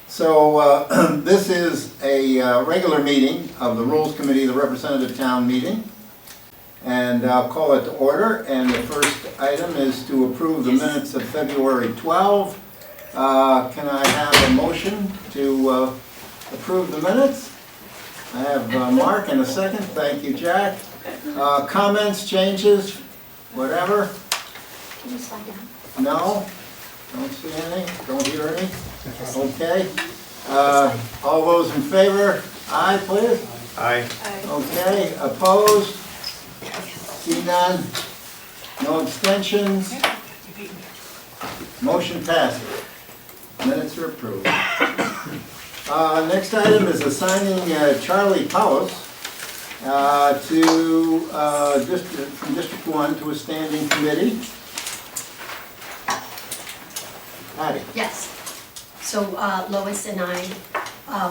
So this is a regular meeting of the Rules Committee, the representative town meeting. And I'll call it to order. And the first item is to approve the minutes of February 12. Can I have a motion to approve the minutes? I have Mark and a second. Thank you, Jack. Comments, changes, whatever? Can you slide down? No? Don't see anything? Don't hear any? Okay. All those in favor? Aye, please. Aye. Okay. Opposed? See none? No abstentions? Motion passes. Minutes are approved. Next item is assigning Charlie Powers from District 1 to a standing committee. Patty. Yes. So Lois and I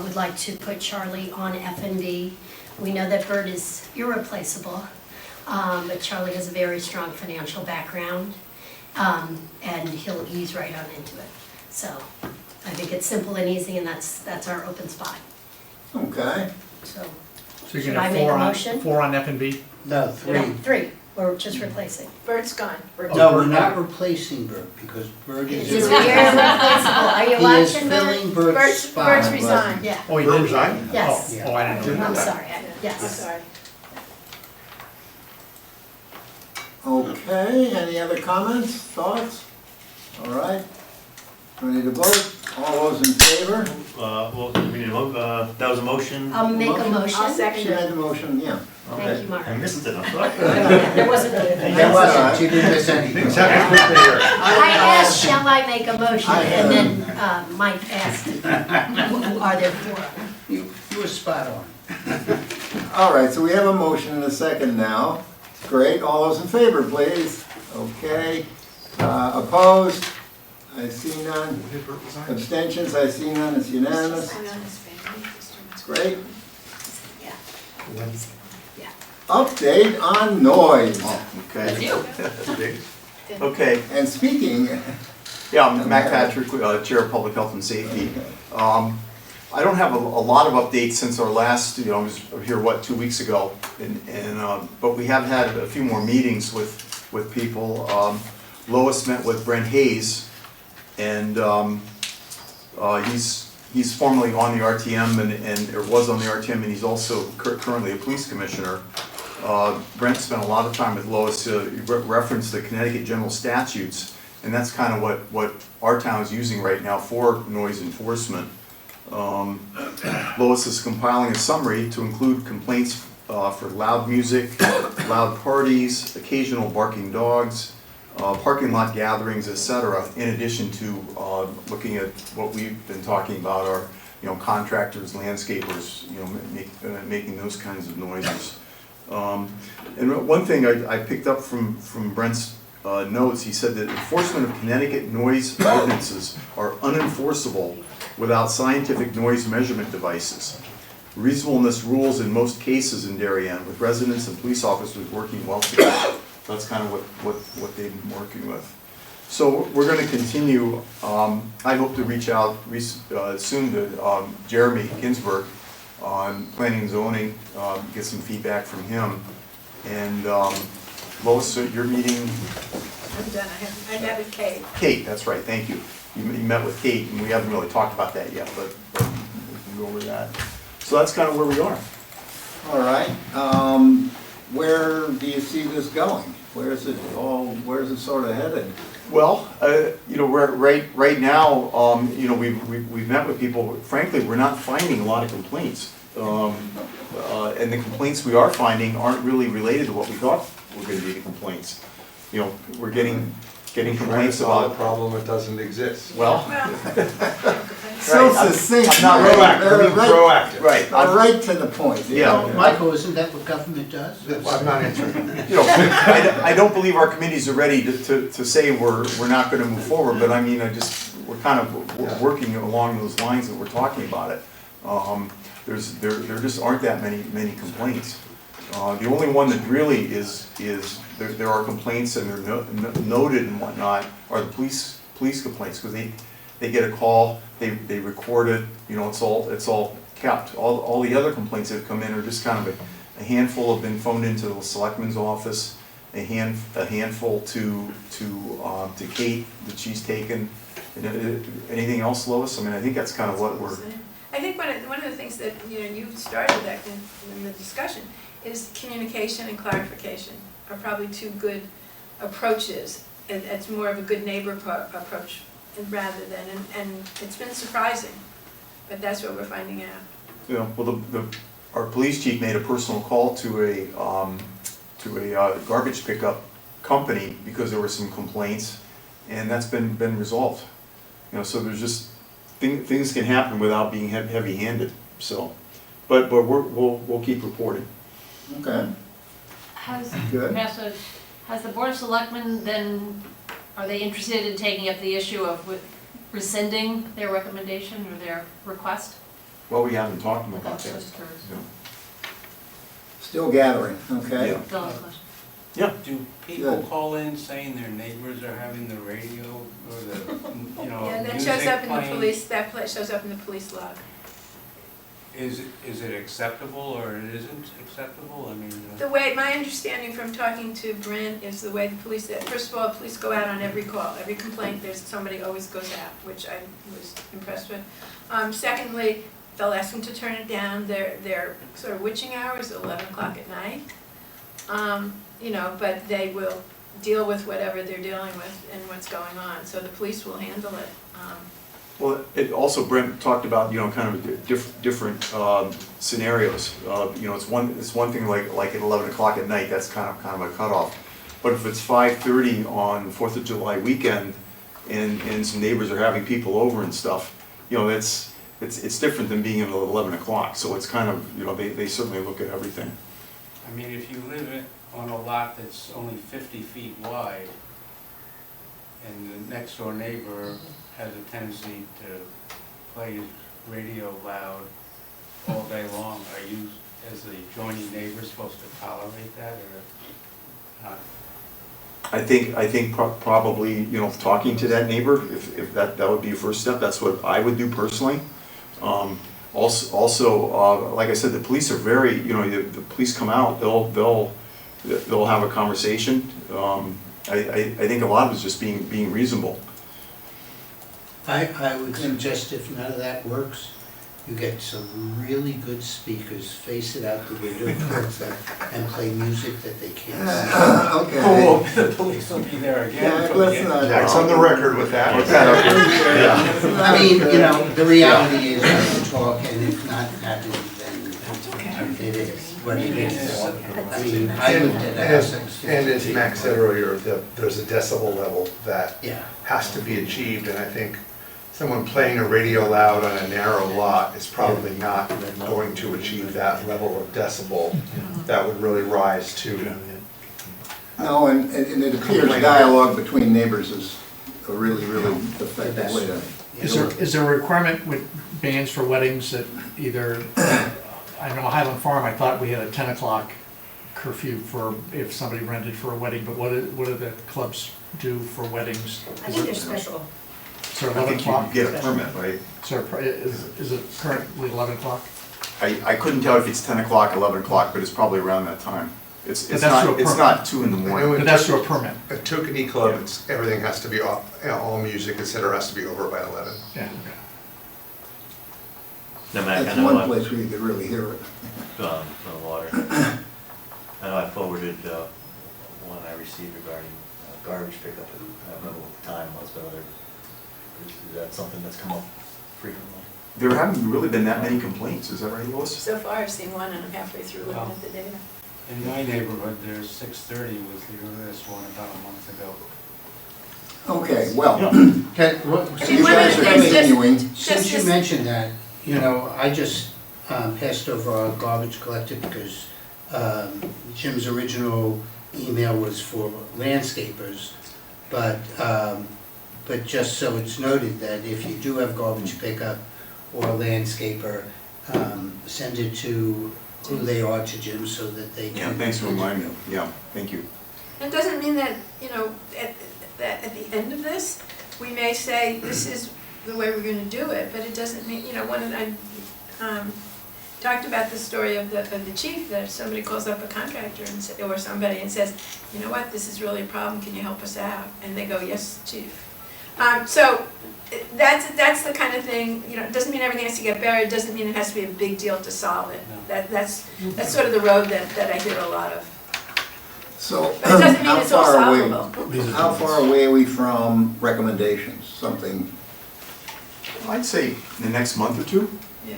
would like to put Charlie on F&B. We know that Bert is irreplaceable, but Charlie has a very strong financial background, and he'll ease right on into it. So I think it's simple and easy, and that's our open spot. Okay. So So you're should gonna I have make a motion? four on F and B? No, three. No, 3. We're just replacing. Bert's gone. No, we're not replacing Bert because Bert It's is. irreplaceable. Are you He is watching, Bert? filling Bert's Bert's spot. resigned. Yeah. Oh, he Bert did? resigned? Yes. Oh, I didn't know I'm that. sorry. I'm Yes. sorry. Okay, any other comments, thoughts? All right, ready to vote? All those in favor? Well, we need a vote. That was a motion. I'll make a I'll motion. second She it. made the motion, yeah. Thank you, Mark. I missed it, I'm sorry. There wasn't anything. There wasn't, you didn't miss anything. Things happen quickly here. I asked, shall I make a motion? And then Mike asked, are there 4? You were spot on. All right, so we have a motion and a second now. Great, all those in favor, please. Okay, opposed? I see none. Abstentions, I see none, it's unanimous. Great. Yeah. Yeah. Update on noise. Okay. Okay, And speaking, yeah, I'm Matt Patrick, Chair of Public Health and Safety. I don't have a lot of updates since our last, I was here, 2 weeks ago? But we have had a few more meetings with people. Lois met with Brent Hayes, and he's formerly on the RTM or was on the RTM, and he's also currently a police commissioner. Brent spent a lot of time with Lois, referenced the Connecticut general statutes, and that's kind of what our town is using right now for noise enforcement. Lois is compiling a summary to include complaints for loud music, loud parties, occasional barking dogs, parking lot gatherings, etc. In addition to looking at what we've been talking about, our contractors, landscapers, making those kinds of noises. And one thing I picked up from Brent's notes, he said that enforcement of Connecticut noise ordinances are unenforceable without scientific noise measurement devices. Reasonableness rules in most cases in Darien, with residents and police officers working well together. That's kind of what they've been working with. So we're going to continue. I hope to reach out soon to Jeremy Ginsburg on planning and zoning, get some feedback from him. And Lois, your meeting? I'm done. I met with Kate. Kate, that's right, thank you. You met with Kate, and we haven't really talked about that yet, but we can go over that. So that's kind of where we are. all right. Where do you see this going? Where's it sort of headed? Well, right now, we've met with people. Frankly, we're not finding a lot of complaints, and the complaints we are finding aren't really related to what we thought were going to be the complaints. We're getting complaints about. a problem that doesn't exist. Well, So Right, succinct. I'm not Proactive. right. Right to the point. Yeah. Michael, isn't that what government does? I'm not answering. I don't believe our committees are ready to say we're not going to move forward, but I mean, we're kind of working along those lines that we're talking about it. There just aren't that many complaints. The only one that really is there are complaints and they're noted and whatnot are the police complaints, because they get a call, they record it, it's all kept. All the other complaints that have come in are just kind of a handful have been phoned into the selectman's office, a handful to Kate that she's taken. Anything else, Lois? I mean, I think that's kind of what we're. I think one of the things that, you started that in the discussion is communication and clarification are probably two good approaches. It's more of a good neighbor approach rather than, and it's been surprising, but that's what we're finding out. Yeah, well, our police chief made a personal call to a garbage pickup company because there were some complaints, and that's been resolved. So there's just, things can happen without being heavy-handed, so. But we'll keep reporting. Okay, good. Has the Board of Selectmen then, are they interested in taking up the issue of rescinding their recommendation or their request? Well, we haven't talked to them about that. Just curious. Yeah. Still gathering, okay? Yeah. Still have a question. Yeah. Do people Good. call in saying their neighbors are having the radio or the, Yeah, that music shows up in the playing? police, shows up in the police log. Is it acceptable or it isn't acceptable? I mean, The way, my understanding from talking to Brent is the way the police, first of all, police go out on every call, every complaint, there's somebody always goes out, which I was impressed with. Secondly, they'll ask them to turn it down, their sort of witching hour is 11 o'clock at night. But they will deal with whatever they're dealing with and what's going on, so the police will handle it. Well, it also, Brent talked about, kind of different scenarios. It's one thing like at 11 o'clock at night, that's kind of a cutoff. But if it's 5:30 on 4th of July weekend and some neighbors are having people over and stuff, it's different than being at 11 o'clock. So it's kind of, they certainly look at everything. I mean, if you live on a lot that's only 50 feet wide and the next door neighbor has a tendency to play his radio loud all day long, are you, as the adjoining neighbor, supposed to tolerate that or not? I think probably, talking to that neighbor, if that would be a first step, that's what I would do personally. Also, like I said, the police are very, the police come out, they'll have a conversation. I think a lot of it's just being reasonable. I would suggest if none of that works, you get some really good speakers, face it out the window and play music that they can't see. Okay. Oh, the police will be there Yeah, again. from let's the- not. Jack's on the record with that. Yeah. I mean, the reality is, you can talk, and if not happy, then it is what it is. I mean, I lived in a house that was 50 And as feet Max said wide. earlier, there's a decibel level that Yeah. has to be achieved, and I think someone playing a radio loud on a narrow lot is probably not going to achieve that level of decibel that would really rise to. No, and it appears dialogue between neighbors is a really, really effective way to. Is there a requirement with bands for weddings that either, I know Highland Farm, I thought we had a 10 o'clock curfew for if somebody rented for a wedding, but what do the clubs do for weddings? I think they're special. So I 11 think you o'clock? get a permit, right? So is it currently 11 o'clock? I couldn't tell if it's 10 o'clock, 11 o'clock, but it's probably around that time. It's But that's through a permit. not 2 in the I know morning. But that's through a permit, A Tokenie club, everything has to be off, all music, et cetera, has to be over by 11. yeah, okay. No, Mac, That's I know one I, place where you could really hear it. from the water. I know I forwarded one I received regarding garbage pickup, I don't remember what the time was, but is that something that's come up frequently? There haven't really been that many complaints, is that right, Lois? So far, I've seen one and I'm halfway through looking at the data. In my neighborhood, there's 6:30 was the earliest one about a month ago. Okay, well, I so mean, you one of guys the are things continuing. Since you mentioned that, I just passed over our garbage collector because Jim's original email was for landscapers, but just so it's noted that if you do have garbage pickup or a landscaper, send it to who they are to Jim so that they can. Yeah, thanks for reminding me. Yeah, thank you. It doesn't mean that, at the end of this, we may say, this is the way we're gonna do it, but it doesn't mean, you know, I talked about the story of the chief, that if somebody calls up a contractor and or somebody and says, you know what, this is really a problem, can you help us out? And they go, yes, chief. So that's the kind of thing, you know, it doesn't mean everything has to get buried, it doesn't mean it has to be a big deal to solve it. No. That's sort of the road that I hear a lot of. So, But it doesn't mean how it's all far away, solvable. how far away are we from recommendations? Something, I'd say in the next month or two. Yeah.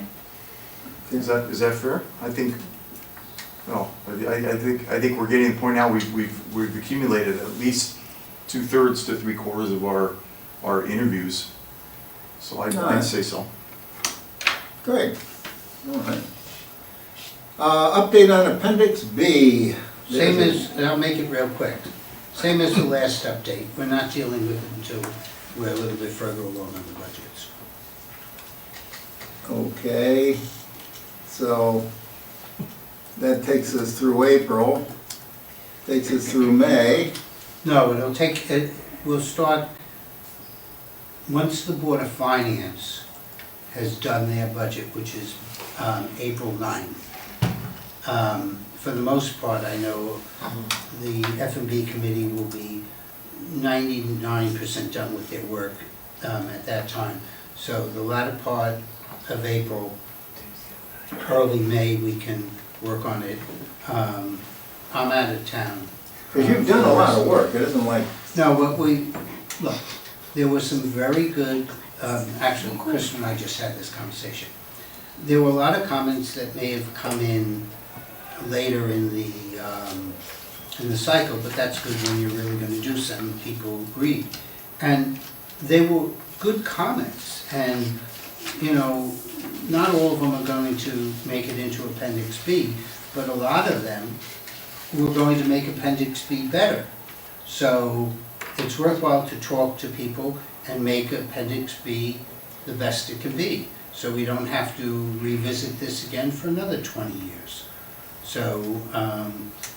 Is that fair? I think, no, I think we're getting to the point now, we've accumulated at least 2/3 to 3/4 of our interviews. So I'd say so. great, all right. Update on Appendix B. Same as, and I'll make it real quick, same as the last update, we're not dealing with it until we're a little bit further along on the budgets. Okay, so that takes us through April, takes us through May. No, it'll take, we'll start, once the Board of Finance has done their budget, which is April 9th. For the most part, I know the F&B committee will be 99% done with their work at that time. So the latter part of April, early May, we can work on it. I'm out of town. Because you've done a lot of work, it isn't like, No, but look, there was some very good, actually, Chris and I just had this conversation. There were a lot of comments that may have come in later in the cycle, but that's good when you're really gonna do something, people agreed. And they were good comments, and, you know, not all of them are going to make it into Appendix B, but a lot of them were going to make Appendix B better. So it's worthwhile to talk to people and make Appendix B the best it can be, so we don't have to revisit this again for another 20 years. So,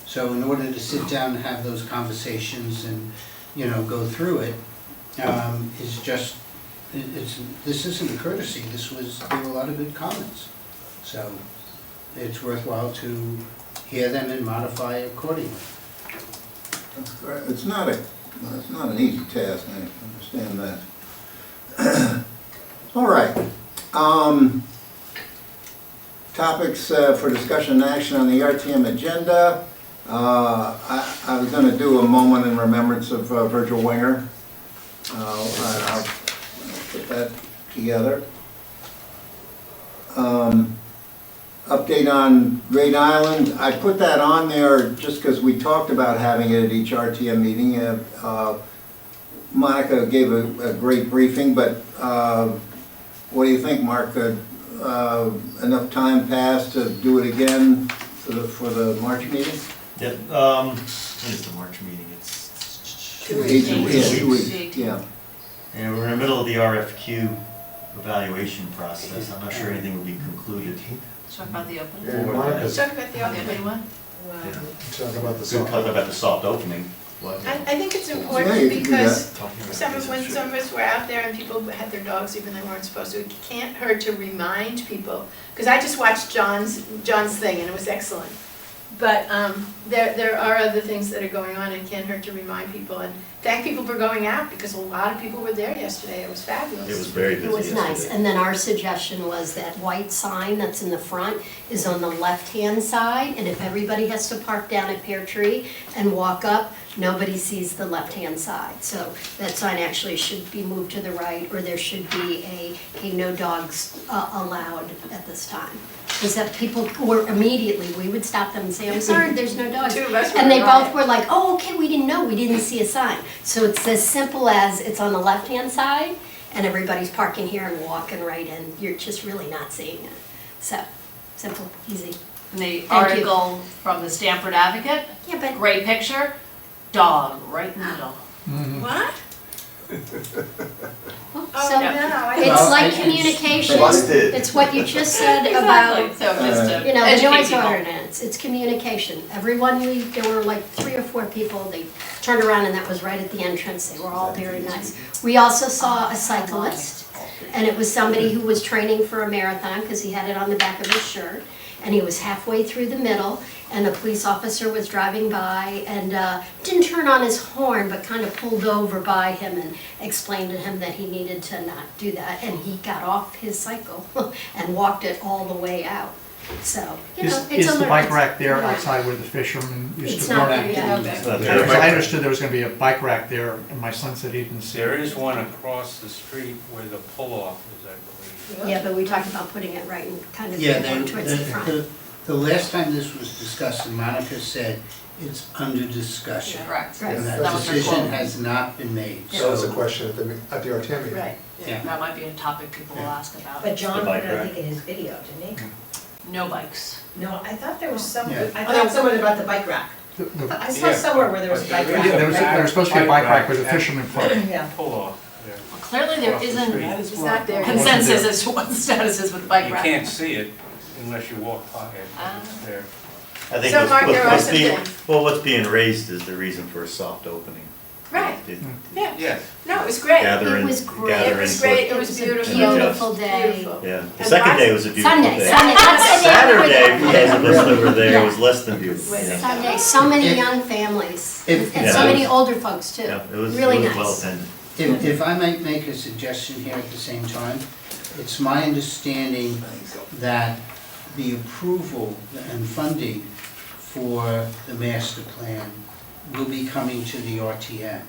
so in order to sit down and have those conversations and, you know, go through it, is just, this isn't a courtesy, there were a lot of good comments. So it's worthwhile to hear them and modify accordingly. it's not an easy task, I understand that. All right. Topics for discussion and action on the RTM agenda. I was going to do a moment in remembrance of Virgil Winger. I'll put that together. Update on Great Island. I put that on there just because we talked about having it at each RTM meeting. Monica gave a great briefing, but what do you think, Mark? Enough time passed to do it again for the March meeting? Yeah, when is the March meeting? It's 2 weeks. 2 weeks, yeah. And we're in the middle of the RFQ evaluation process. I'm not sure anything will be concluded. Talk about the opening. Yeah, Monica's- Let's talk about the The opening. opening one? Talk about the We'll talk about the soft opening. I think it's Yeah, important you can do because that. when some of us were out there and people had their dogs even they weren't supposed to, it can't hurt to remind people. Because I just watched John's thing and it was excellent. But there are other things that are going on and it can't hurt to remind people and thank people for going out because a lot of people were there yesterday. It was fabulous. It was very busy It was nice, yesterday. and then our suggestion was that white sign that's in the front is on the left-hand side, and if everybody has to park down at Pear Tree and walk up, nobody sees the left-hand side. So that sign actually should be moved to the right, or there should be a no dogs allowed at this time. Because that people were immediately, we would stop them and say, I'm sorry, there's no dogs. Two of us were And they right. both were like, oh, okay, we didn't know, we didn't see a sign. So it's as simple as it's on the left-hand side, and everybody's parking here and walking right in. You're just really not seeing it. So, simple, easy. And the Thank you. article from the Stamford Advocate, Yeah, but great picture, dog right in the middle. What? so Oh, no, I it's Well, like I- communication. Busted. It's what you just said Exactly, about, so just to you know, the educate noise people. ordinance. It's communication. Everyone, there were like 3 or 4 people, they turned around and that was right at the entrance. They were all very nice. We also saw a cyclist And it was somebody who was training for a marathon, because he had it on the back of his shirt. And he was halfway through the middle, and a police officer was driving by and didn't turn on his horn, but kind of pulled over by him and explained to him that he needed to not do that. And he got off his cycle and walked it all the way out. So, you know, it's a Is the bike learning- rack there learning. outside where the fishermen used It's to not park? there yet. It's not Yeah, there. Because I understood there was gonna be a bike rack there, and my son said he didn't see There it. is one across the street where the pull-off is, I believe. Yeah, but we talked about putting it right in kind of Yeah, towards the front. the last time this was discussed, and Monica said it's under discussion. Correct. Right. And That that was her decision quote. has not been made, So it's a so. question at the RTM meeting. Right. Yeah. That might be a topic people will ask about. But John The put bike it, I rack. think, in his video, didn't he? No bikes. No, I thought there was some, Yeah. I thought somewhere about the bike rack. I saw Yeah, somewhere where there was a but bike there rack. is a There was supposed to be a bike rack where the fishermen park. Yeah. Pull-off there. Well, clearly there Across the isn't street. It's not there. consensus as to what the status is with the bike You rack. can't see it unless you walk by it, Ah. but it's there. I think So, what's- Mark, there are what's some being- things. Well, what's being raised is the reason for a soft opening. Right, It- yeah. Yes. No, it was great. Gather It in- was great. gather It was input. great, it was beautiful. Beautiful day. Beautiful. Yeah, the And second lots day of- was a beautiful Sunday, day. Sunday. that's the day Saturday, where for the- those of us that were there, Yeah. was less than beautiful. Wait, Yeah. Sunday, so many young families, If- and Yeah, so it many was- older folks too. Yeah, it was Really well nice. attended. If I might make a suggestion here at the same time, it's my understanding that the approval and funding for the master plan will be coming to the RTM.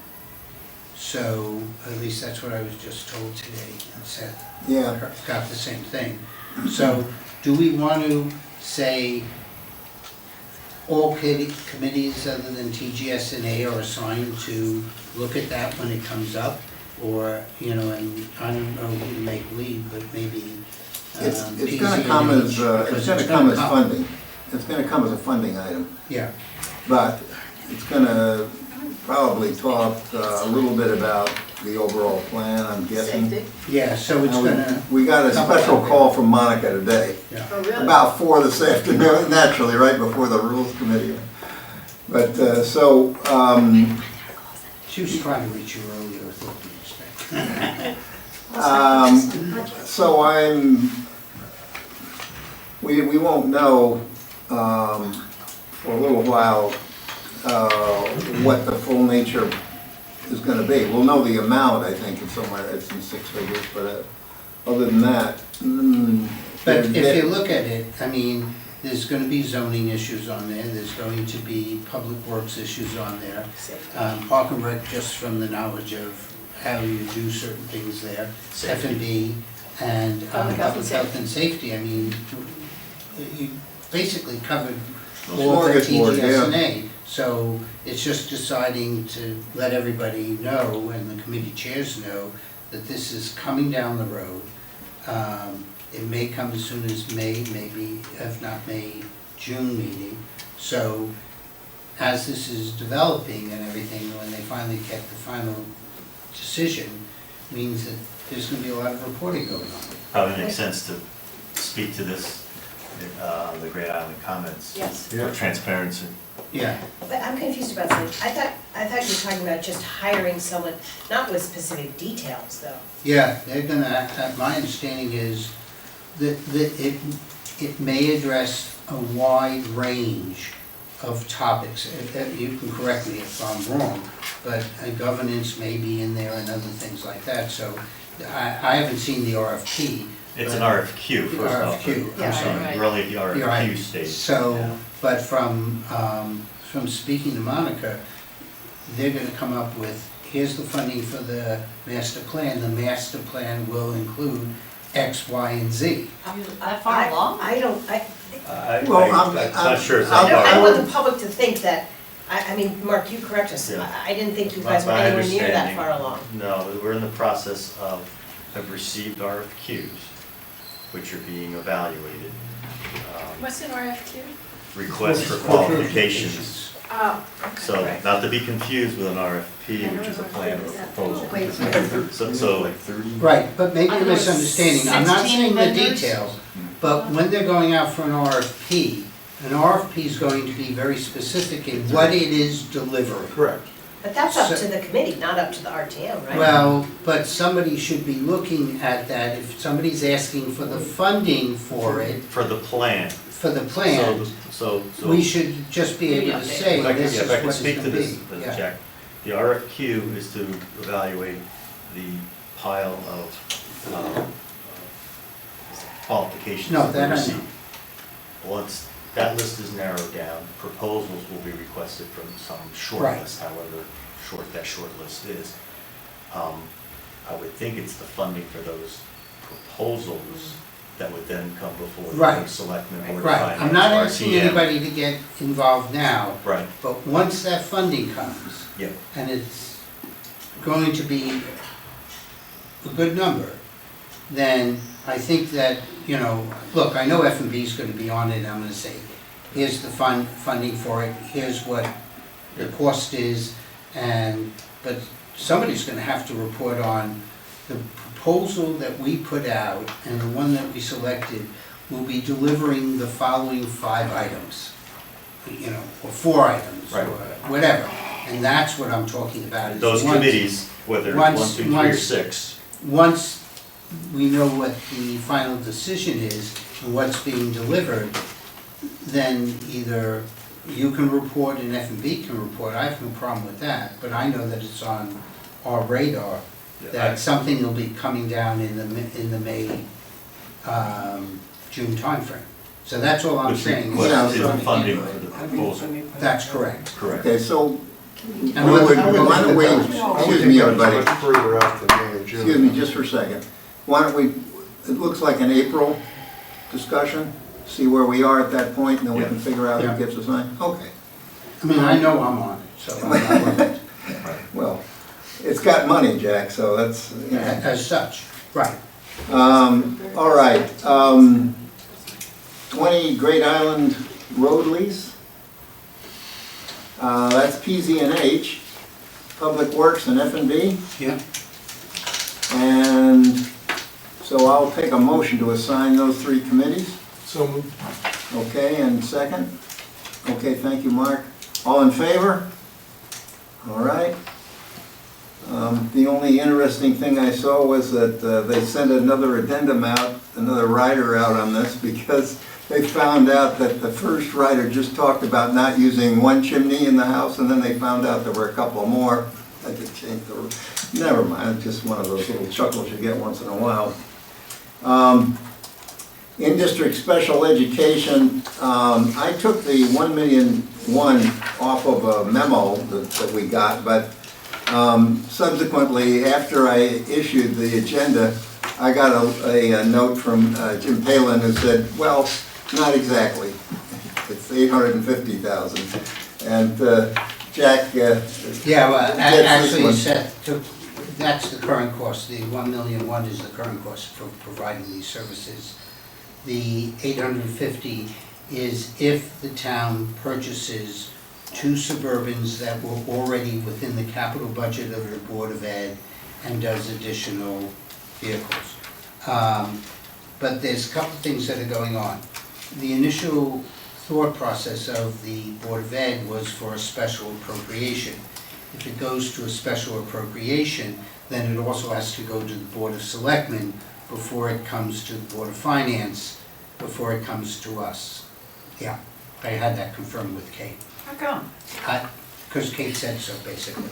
So, at least that's what I was just told today, and said, Yeah, got the same thing. So, do we want to say all committees other than TGS&A are assigned to look at that when it comes up? Or, you know, and I don't know who to make lead, but maybe it's PZ&E, gonna come as, it's because gonna come as funding. It's gonna come as a funding item, Yeah, but it's gonna probably talk a little bit about the overall plan, I'm guessing. Safety. yeah, so it's gonna, We got a special call from Monica today, yeah. Oh, really? about 4 this afternoon, naturally, right before the Rules Committee. But, She was trying to reach you earlier, I thought you expect. so we won't know, for a little while, what the full nature is gonna be. We'll know the amount, I think, it's somewhere, it's in 6 figures, but, other than that, But if you look at it, I mean, there's gonna be zoning issues on there, there's going to be public works issues on there. Safety. Park and Rec, just from the knowledge of how you do certain things there, F&B, and Public health and health and safety, I mean, you basically covered all the Mortgage board, yeah. TGS&A. So it's just deciding to let everybody know, and the committee chairs know, that this is coming down the road. It may come as soon as May, maybe, if not May, June meeting. So as this is developing and everything, when they finally get the final decision, means that there's gonna be a lot of reporting going on. Probably makes sense to speak to this, the Great Island comments. Yes. For transparency. Yeah, But I'm confused about something. I thought you were talking about just hiring someone, not with specific details, though. yeah, they're gonna, my understanding is that it may address a wide range of topics. You can correct me if I'm wrong, but governance may be in there and other things like that. So I haven't seen the RFP. It's an but- RFQ, first off. RFQ, I'm Yeah, sorry. right. We're only at the You're right. RFQ stage. So, Yeah. but from speaking to Monica, they're gonna come up with, here's the funding for the master plan. The master plan will include X, Y, and Z. That far along? I don't, Well, I'm not sure it's I'm- that I far. don't want the public to think that, I mean, Mark, you correct us. Yeah. I didn't think you My- guys were my anywhere near that understanding- far along. No, we're in the process of, have received RFQs, which are being evaluated. What's an RFQ? Requests for qualifications. Oh, okay. So, Right. not to be confused with an RFP, which is a plan or a proposal. Wait, So, Right, but maybe I a think it was misunderstanding. I'm not 16 saying the vendors. details, but when they're going out for an RFP is going to be very specific in what it is delivering. Correct. But that's up So- to the committee, not up to the RTM, right? Well, but somebody should be looking at that, if somebody's asking for the funding for it, For the plan. for the plan, So. we should just be able to say, If I could- this is if I what could it's speak gonna to this, be. Yeah. Jack, the RFQ is to evaluate the pile of qualifications No, that that we I received. know. Once that list is narrowed down, proposals will be requested from some short Right. list, however short that short list is. I would think it's the funding for those proposals that would then come before the Right. Board of Selectmen, Board of Right, Finance, I'm not asking RTM. anybody to get involved now, Right, but once that funding comes, yeah. and it's going to be a good number, then I think that, you know, look, I know F&B is gonna be on it, I'm gonna say, here's the funding for it, here's what the cost is, but somebody's gonna have to report on the proposal that we put out, and the one that we selected will be delivering the following 5 items, you know, or 4 items, or Right. whatever. And that's what I'm talking about. is Those once- committees, whether it's 1, 2, 3, or once- 6. Once we know what the final decision is and what's being delivered, then either you can report and F&B can report, I have no problem with that, but I know that it's on our radar, that something will be coming down in the May, June timeframe. So that's all I'm Which saying. request Yeah, is funding for the proposal. That's correct. Correct. Okay, so, And what the- why don't we, I would excuse think me, that was everybody, much further out than May or June. excuse me just for a second. Why don't we, it looks like an April discussion, see where we are at that point, and then we Yeah. can figure out Yeah. who gets assigned? Okay, I mean, I know I'm on it, so I'm not worried. well, it's got money, Jack, so that's, you know. As such, right. All right, 20 Great Island Road lease. That's PZ&H, Public Works and F&B. Yeah. And so I'll take a motion to assign those 3 committees. So moved. Okay, and second? Okay, thank you, Mark. All in favor? All right. The only interesting thing I saw was that they sent another addendum out, another rider out on this, because they found out that the first rider just talked about not using one chimney in the house, and then they found out there were a couple more. I could change the, never mind, it's just one of those little chuckles you get once in a while. In-district special education, I took the 1,000,001 off of a memo that we got, but subsequently, after I issued the agenda, I got a note from Jim Palin who said, well, not exactly. It's 850,000. And Jack, Yeah, well, That's this actually, one. that's the current cost, the 1,000,001 is the current cost for providing these services. The 850 is if the town purchases 2 Suburbans that were already within the capital budget of the Board of Ed and does additional vehicles. But there's a couple things that are going on. The initial thought process of the Board of Ed was for a special appropriation. If it goes to a special appropriation, then it also has to go to the Board of Selectmen before it comes to the Board of Finance, before it comes to us. Yeah, I had that confirmed with Kate. How come? Because Kate said so, basically.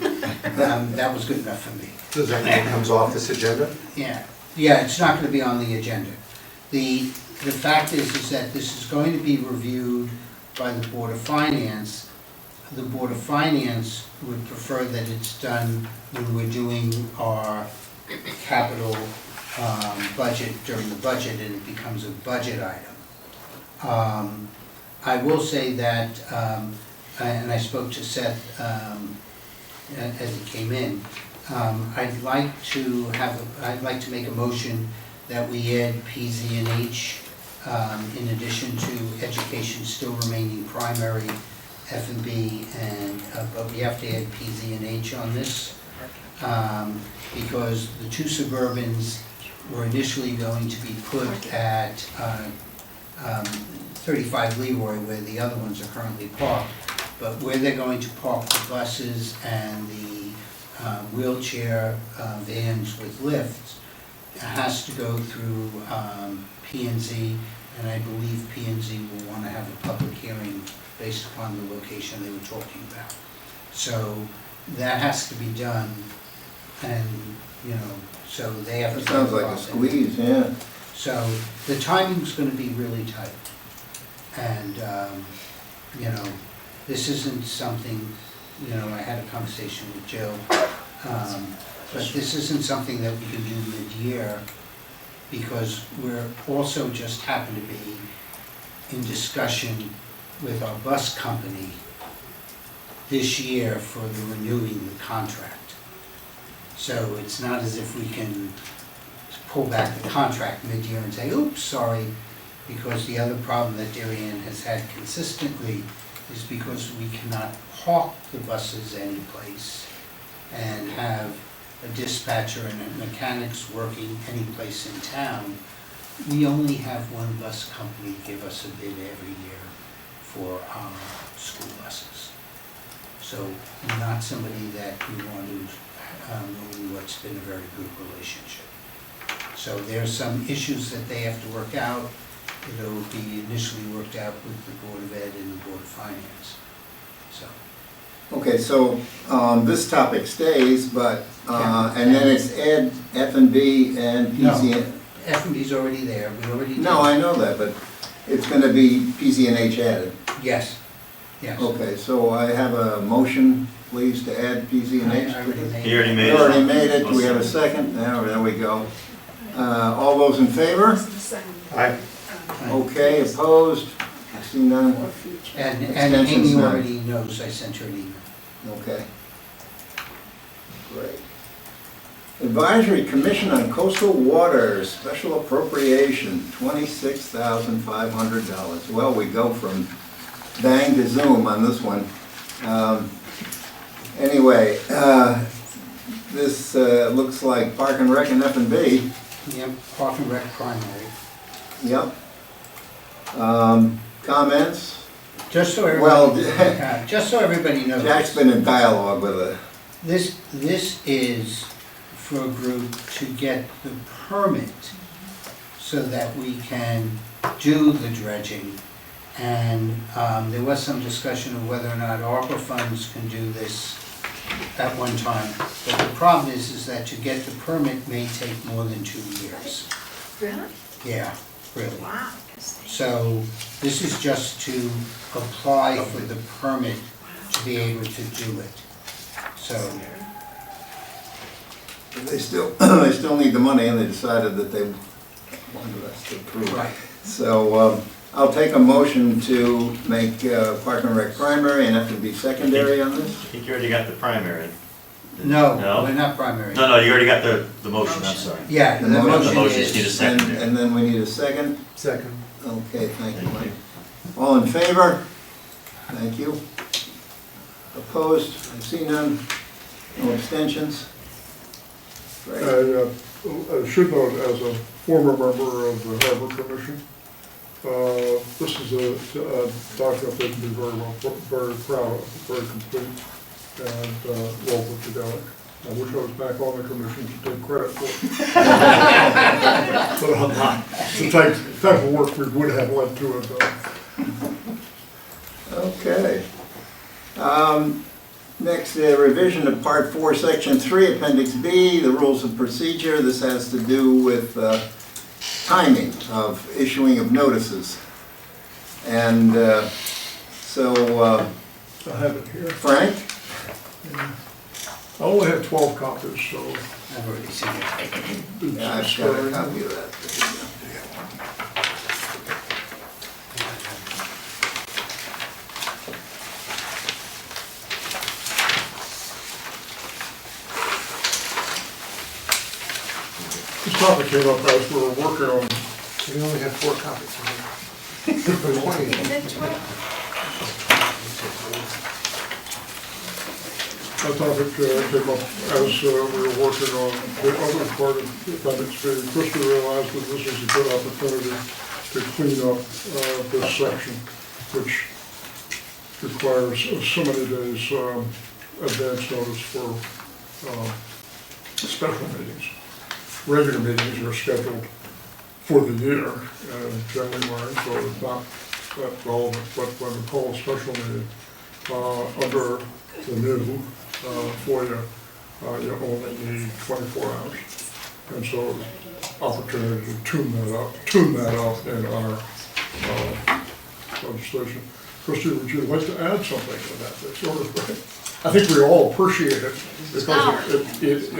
That was good enough for me. Does that mean it comes off this agenda? Yeah, it's not gonna be on the agenda. The fact is that this is going to be reviewed by the Board of Finance. The Board of Finance would prefer that it's done when we're doing our capital budget during the budget, and it becomes a budget item. I will say that, and I spoke to Seth as he came in, I'd like to make a motion that we add PZ&H in addition to education still remaining primary, F&B, but we have to add PZ&H on this, because the 2 Suburbans were initially going to be put at 35 Leroy, where the other ones are currently parked, But where they're going to park the buses and the wheelchair vans with lifts, it has to go through P and Z, and I believe P and Z will want to have a public hearing based upon the location they were talking about. So that has to be done, and, you know, so they have to. That sounds like a squeeze, yeah. So the timing's gonna be really tight. And, you know, this isn't something, you know, I had a conversation with Jill, but this isn't something that we can do mid-year, because we're also just happen to be in discussion with our bus company this year for the renewing the contract. So it's not as if we can pull back the contract mid-year and say, oops, sorry, because the other problem that Darien has had consistently is because we cannot park the buses anyplace and have a dispatcher and mechanics working any place in town. We only have one bus company give us a bid every year for our school buses. So not somebody that we want to, what's been a very good relationship. So there's some issues that they have to work out. It'll be initially worked out with the Board of Ed and the Board of Finance, so. Okay, so this topic stays, but, and then it's Ed, F&B, and PCN. F&B's already there, we already. No, I know that, but it's gonna be PCNH added. Yes, yes. Okay, so I have a motion, please, to add PCNH. I already made He already it. made You it. already made it, do we have a second? There we go. All those in favor? I, Okay, opposed? I see none. And Extensions Amy none. already knows, I sent her an email. Okay. Great. Advisory Commission on Coastal Waters, special appropriation, $26,500. Well, we go from bang to zoom on this one. Anyway, this looks like Park and Rec and F&B. Yep, Park and Rec primary. Yep. Comments? Just so Well, everybody, just so everybody knows. Jack's been in dialogue with it. This is for a group to get the permit so that we can do the dredging. And there was some discussion of whether or not ARPA funds can do this at one time. But the problem is that to get the permit may take more than 2 years. Really? Yeah, really. Wow. So this is just to apply for the permit to be able to do it. So, They still need the money, and they decided that they wanted us to approve. right. So I'll take a motion to make Park and Rec primary and F&B secondary on I this. think you already got the primary. No, No? we're not primary. No, you already got the motion, I'm sorry. Yeah, the The motion motion is. is- And Secondary. and then we need a second. second. Okay, thank you, Mike. All in favor? Thank you. Opposed? I see none. No abstentions? Great. I should note, as a former member of the Harbor Commission, this is a document they can be very proud of, very complete and well put together. I wish I was back on the commission to take credit for it. But I'm not. The type of work we would have led to it, though. Okay. Next, revision of Part 4, Section 3, Appendix B, the rules of procedure. This has to do with timing of issuing of notices. And so, I have it here. Frank? I only have 12 copies, so I've already seen it. Yeah, I've got a copy of that. this topic came up as we were working on, we only have 4 copies. Is it 12? That topic came up as we were working on the other part of the appendix B. Krista realized that this was a good opportunity to clean up this section, which requires so many days advance notice for special meetings. Regular meetings are scheduled for the year, and generally weren't, so it's not that relevant. But when we call a special meeting, under the new FOIA, you only need 24 hours. And so opportunity to tune that up in our legislation. Christie, would you like to add something to that? That sort of, I think we all appreciate it because it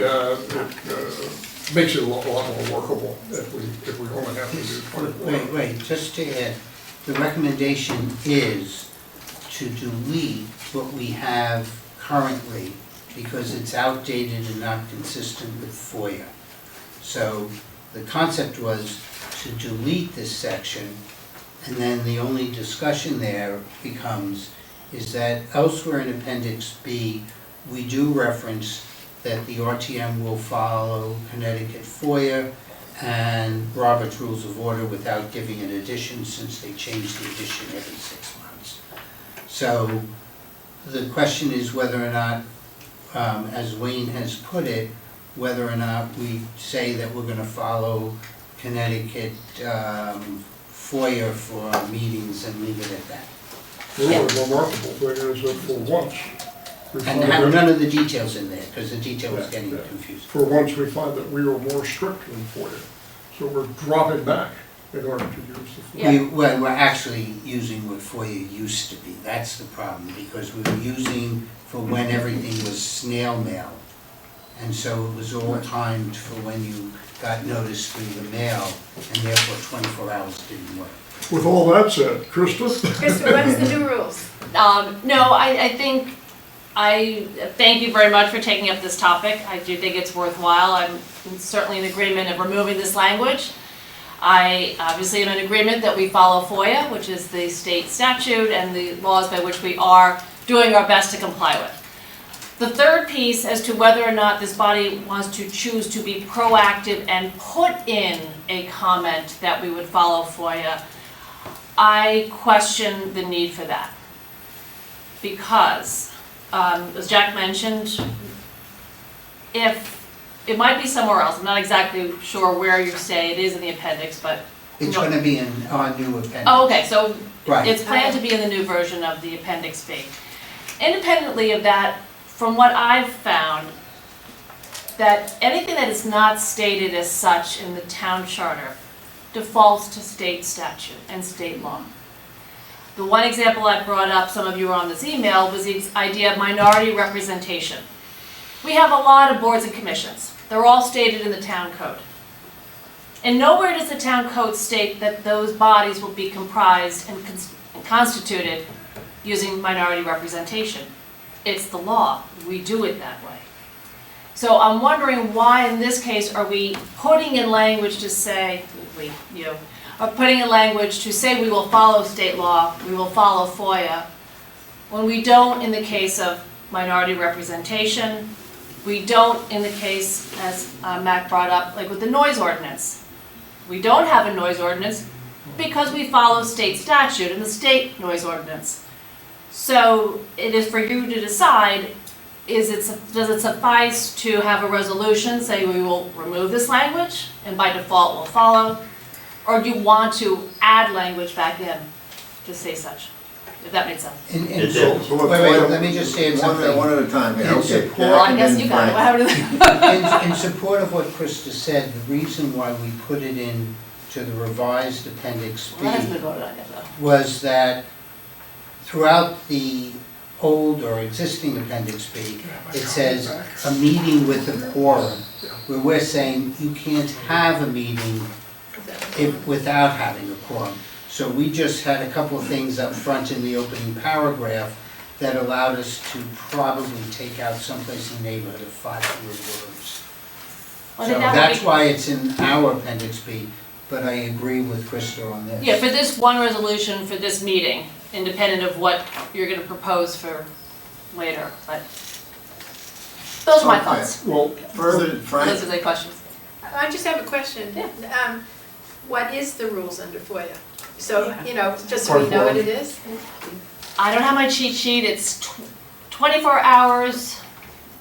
makes it a lot more workable if we only have to do 24. Wait, just to add, the recommendation is to delete what we have currently because it's outdated and not consistent with FOIA. So the concept was to delete this section, and then the only discussion there becomes is that elsewhere in Appendix B, we do reference that the RTM will follow Connecticut FOIA and Robert's Rules of Order without giving an addition, since they change the addition every 6 months. So the question is whether or not, as Wayne has put it, whether or not we say that we're gonna follow Connecticut FOIA for our meetings and leave it at that. The really remarkable thing is that for once, we And find have that, none of the details in there, because the detail is getting confusing. for once we find that we are more strict than FOIA. So we're dropping back in order to use the FOIA. We're actually using what FOIA used to be, that's the problem, because we were using for when everything was snail mail. And so it was all timed for when you got notice through the mail, and therefore 24 hours didn't work. With all that said, Krista? Krista, what is the new rules? No, I think, I thank you very much for taking up this topic. I do think it's worthwhile. I'm certainly in agreement of removing this language. I obviously am in agreement that we follow FOIA, which is the state statute and the laws by which we are doing our best to comply with. The third piece as to whether or not this body wants to choose to be proactive and put in a comment that we would follow FOIA, I question the need for that. Because, as Jack mentioned, if it might be somewhere else, I'm not exactly sure where you say it is in the appendix, but. It's gonna be in our new appendix. Oh, okay, so Right. it's planned to be in the new version of the appendix B. Independently of that, from what I've found, that anything that is not stated as such in the town charter defaults to state statute and state law. The one example I brought up, some of you were on this email, was the idea of minority representation. We have a lot of boards and commissions. They're all stated in the town code. And nowhere does the town code state that those bodies will be comprised and constituted using minority representation. It's the law. We do it that way. So I'm wondering why in this case are we putting in language to say, are putting in language to say we will follow state law, we will follow FOIA, when we don't in the case of minority representation, we don't in the case, as Mac brought up, like with the noise ordinance. We don't have a noise ordinance because we follow state statute and the state noise ordinance. So it is for you to decide, does it suffice to have a resolution say we will remove this language and by default we'll follow? Or do you want to add language back in to say such, if that makes sense? It So, did. wait, let me just say something. One at a time, yeah, In okay. support- Well, I Jack guess and you then got it. Frank. What happened? In support of what Krista said, the reason why we put it in to the revised Appendix B Well, that hasn't been voted on yet, though. was that throughout the old or existing Appendix B, it says a meeting with a quorum, where we're saying you can't have a meeting without having a quorum. So we just had a couple of things up front in the opening paragraph that allowed us to probably take out someplace in the neighborhood of 500 words. Well, So then that would that's be- why it's in our Appendix B, but I agree with Krista on this. Yeah, for this one resolution for this meeting, independent of what you're gonna propose for later, but those are my Okay. thoughts. Well, further, Frank? Those are the questions. I just have a question. What is the rules under FOIA? So, just so we know what it is? I don't have my cheat sheet, it's 24 hours.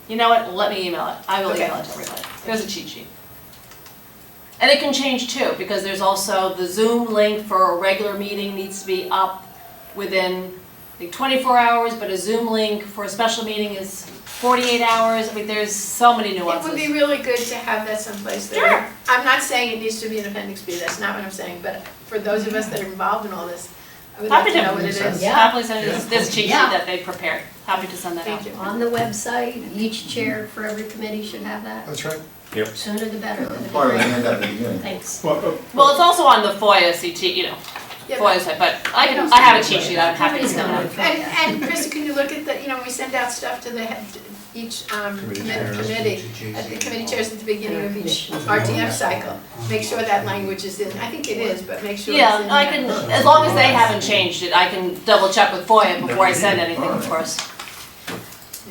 You know what, let me email it, I will Okay. email it to everybody, there's a cheat sheet. And it can change too, because there's also the Zoom link for a regular meeting needs to be up within like 24 hours, but a Zoom link for a special meeting is 48 hours, I mean, there's so many It would nuances. be really good to have that someplace there. Sure. I'm not saying it needs to be an appendix B, that's not what I'm saying, but for those of us that are involved in all this, I would like Happy to to. know what it is. Yeah. Happily send this cheat sheet Yeah. that they prepared, happy to send that out. Thank you. On the website, each chair for every committee should have that. That's right. Sooner the better. That'd be Part of the great. handout at the beginning. Thanks. Well, Well, it's also on the FOIA CT, Yeah, FOIA site, but I have a cheat sheet, I'm happy to Everybody's send done it. it. And Krista, can you look at the, when we send out stuff to the head, each committee, at the committee chairs at the beginning of each RTM cycle, make sure that language is in, I think it is, but make sure it's in Yeah, I there. can, as long as they haven't changed it, I can double check with FOIA before I send anything, of course.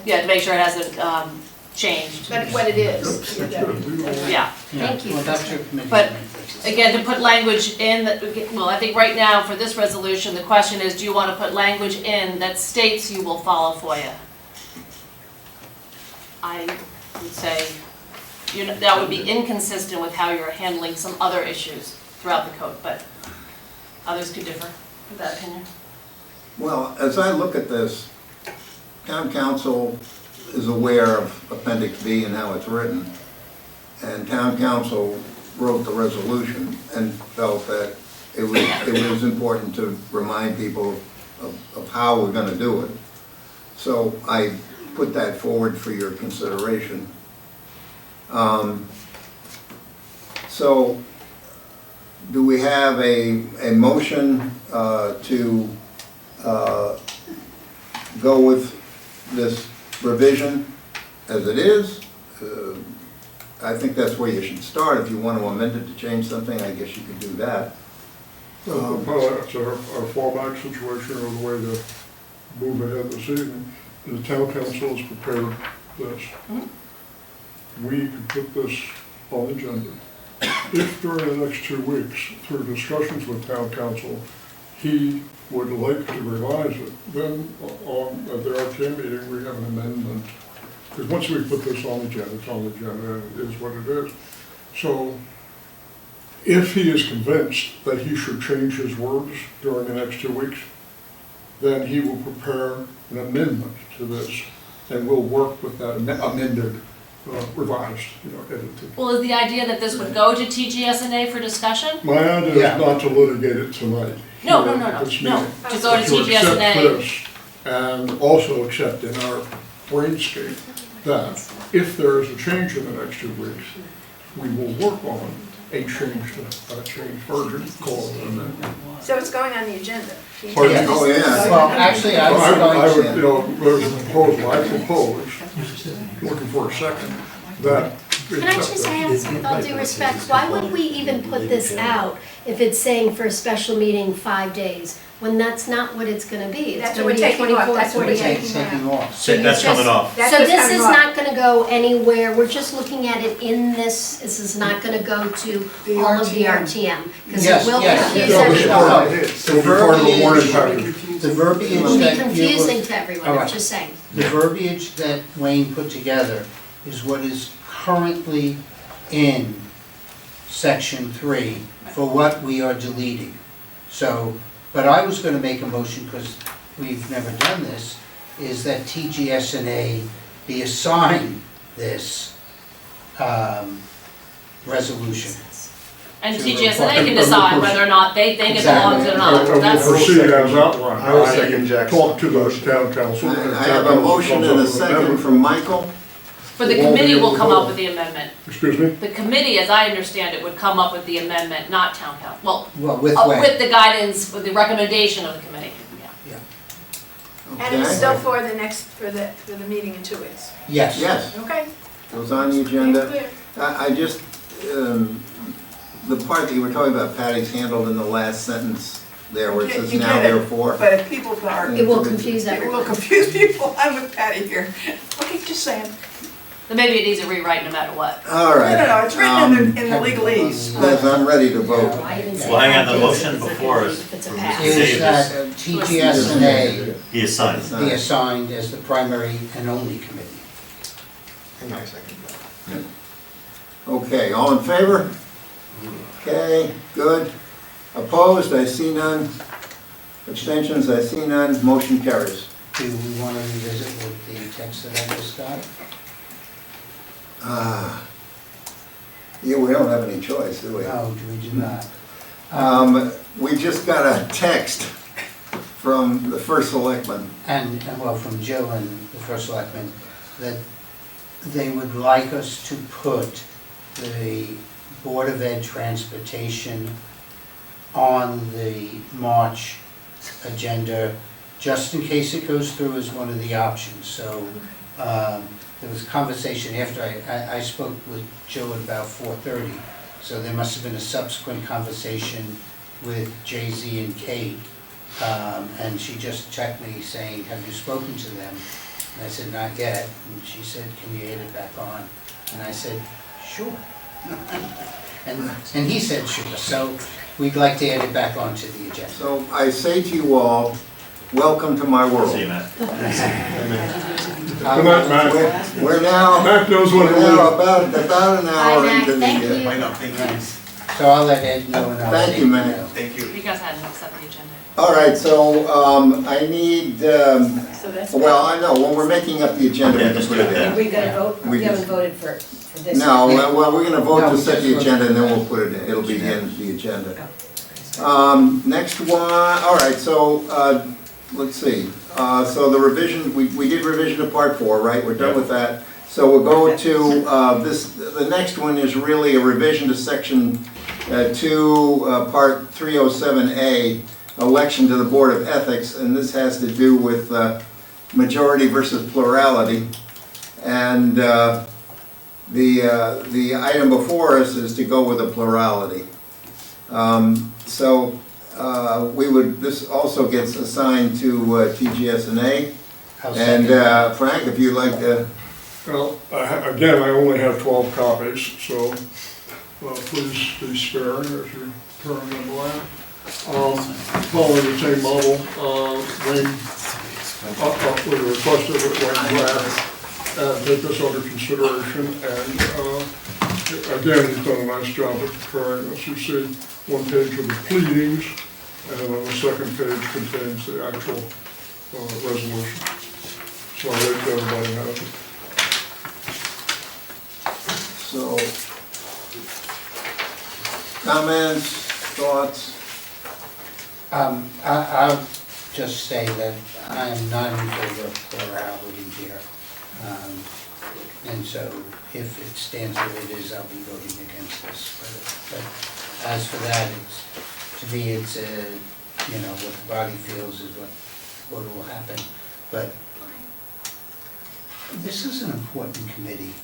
Yeah, to make sure it hasn't changed, But what it is. yeah. Thank you. Well, that's your committee. But, Again, to put language in, well, I think right now for this resolution, the question is, do you want to put language in that states you will follow FOIA? I would say, that would be inconsistent with how you're handling some other issues throughout the code, but others could differ with that opinion. Well, as I look at this, town council is aware of Appendix B and how it's written, and town council wrote the resolution and felt that it was important to remind people of how we're gonna do it. So I put that forward for your consideration. So do we have a motion to go with this revision as it is? I think that's where you should start. If you want to amend it to change something, I guess you could do that. well, that's our fallback situation or the way to move ahead this evening. The town council has prepared this. We can put this on the agenda. If during the next 2 weeks, through discussions with town council, he would like to revise it, then at the RTM meeting, we have an amendment. Because once we put this on the agenda, it's on the agenda, and it is what it is. So if he is convinced that he should change his words during the next 2 weeks, then he will prepare an amendment to this, and we'll work with that amended, revised, edited. Well, is the idea that this would go to TGSNA for discussion? My idea Yeah. is not to litigate it tonight. No, here no, at no, this no, meeting, to go to but to accept TGSNA. this, and also accept in our brainscape that if there is a change in the next 2 weeks, we will work on a change version called an amendment. So it's going on the agenda. Pardon? Yeah. Oh, yeah. Well, actually, I was I would, going to, there's a proposal, I propose, looking for a second, that. Can I just ask, with all due respect, why would we even put this out if it's saying for a special meeting 5 days, when that's not what it's gonna be? It's That's gonna what be we're taking off. 24, That's what we're 48. taking off. So you That's coming just- off. That's So what's this coming is off. not gonna go anywhere, we're just looking at it in this is not gonna go to all of the RTM. Because Yes, it will yes, confuse yes. everyone. No, It will be part of the warning package. the verbiage It will be that you confusing were, to everyone, All I'm right. just saying. the verbiage that Wayne put together is what is currently in section 3 for what we are deleting. So, but I was gonna make a motion, because we've never done this, is that TGSNA be assigned this resolution. And To TGSNA can require- decide whether or not they think it belongs or I not. will That's, proceed as outlined. I will second Jack's Talk to the town council. and I town have a council motion comes and up a with an second amendment. from Michael. but the committee will come up with the amendment. Excuse me? The committee, as I understand it, would come up with the amendment, not town council. Well, Well, with Wayne. with the guidance, with the recommendation of the committee, yeah. And it's Okay. still for the next, for the meeting in 2 weeks. Yes. Yes, Okay? it was on the agenda. Clear. I just, the part that you were talking about Patty's handled in the last sentence there, where it says You now get it. therefore. But if people are, It will confuse it will everyone. confuse people. I'm with Patty here. Okay, just saying. then maybe it needs a rewrite no matter what. All right. No, it's written in the legalese. Yes, I'm ready to vote. I didn't say Well, hang on, the that. motion It's a before good us if it's a for pass. Mr. Is that Davis. TGS and A He is signed. be assigned as the primary and only committee? And I second that. Okay, all in favor? Okay, good. Opposed, I see none. Abstentions, I see none. Motion carries. Do we want to revisit with the text that I just got? Yeah, we don't have any choice, do we? No, we do not. We just got a text from the first selectman. And well, from Jill and the first selectman, that they would like us to put the Board of Ed Transportation on the March agenda, just in case it goes through as one of the options. So there was a conversation after I spoke with Jill at about 4:30, so there must have been a subsequent conversation with Jay-Z and Kate, and she just checked me saying, have you spoken to them? And I said, not yet, and she said, can you add it back on? And I said, sure. And he said, sure, so we'd like to add it back onto the agenda. So I say to you all, welcome to my world. See you, Matt. Good night, Matt. We're now, Matt knows what it we're now is. about an hour Bye, Mac. into Thank the, you. Why not? Thank you. So I'll let Ed know and I'll Thank say, you, Matt. know. Thank you. You guys hadn't accepted the agenda. all right, so I need, So that's. well, I know, when we're making up the agenda, we Yeah, can just put do it that. in. Are we gonna vote? We We haven't just- voted for this. No, Yeah. well, we're gonna vote No, to we set just the vote. agenda and then we'll put it in, it'll be in the agenda. Oh. Next one, all right, so, let's see, so the revision, we did revision to part 4, right, we're done with that. So we'll go to, the next one is really a revision to section 2, part 307A, election to the Board of Ethics, and this has to do with majority versus plurality. And the item before us is to go with a plurality. So we would, this also gets assigned to TGS and A. I'll And second that. Frank, if you'd like to, Well, again, I only have 12 copies, so please be sparing as you're turning them around. Following the same model, Wayne, we requested that Wayne Graff take this under consideration, and again, he's done a nice job of preparing this. You see one page of the pleadings, and then the second page contains the actual resolution. So I think everybody has it. so, comments, thoughts? I'll just say that I am not in favor of plurality here. And so if it stands where it is, I'll be voting against this. But as for that, to me, it's, what the body feels is what will happen. But this is an important committee.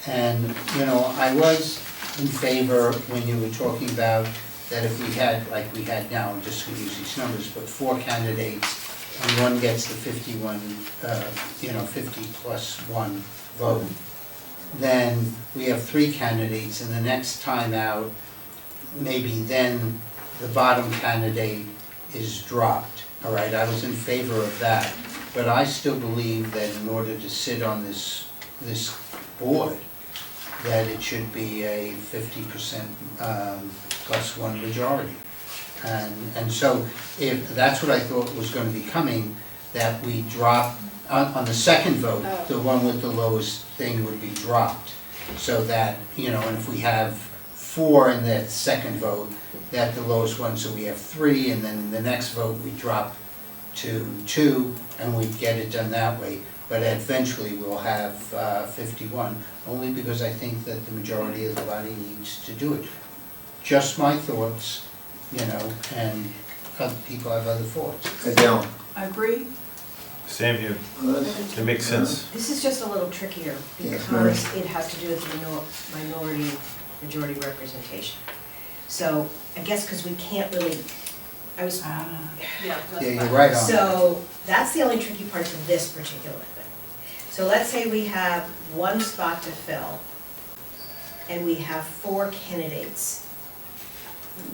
And, I was in favor when you were talking about that if we had, like we had now, I'm just gonna use these numbers, but 4 candidates, and one gets the 50 plus 1 vote, then we have 3 candidates, and the next time out, maybe then the bottom candidate is dropped, all right? I was in favor of that, but I still believe that in order to sit on this board, that it should be a 50% plus 1 majority. And so if, that's what I thought was going to be coming, that we drop, on the second vote, the one with the lowest thing would be dropped. So that, and if we have 4 in that second vote, that the lowest one, so we have 3, and then in the next vote, we drop to 2, and we'd get it done that way. But eventually, we'll have 51, only because I think that the majority of the body needs to do it. Just my thoughts, and other people have other thoughts. Adele? I agree. Same here. It makes sense. This is just a little trickier Yes, because it has to do with minority, majority representation. So I guess because we can't really, Yeah, Yeah, you're right on that. so that's the only tricky part of this particular thing. So let's say we have one spot to fill, and we have 4 candidates.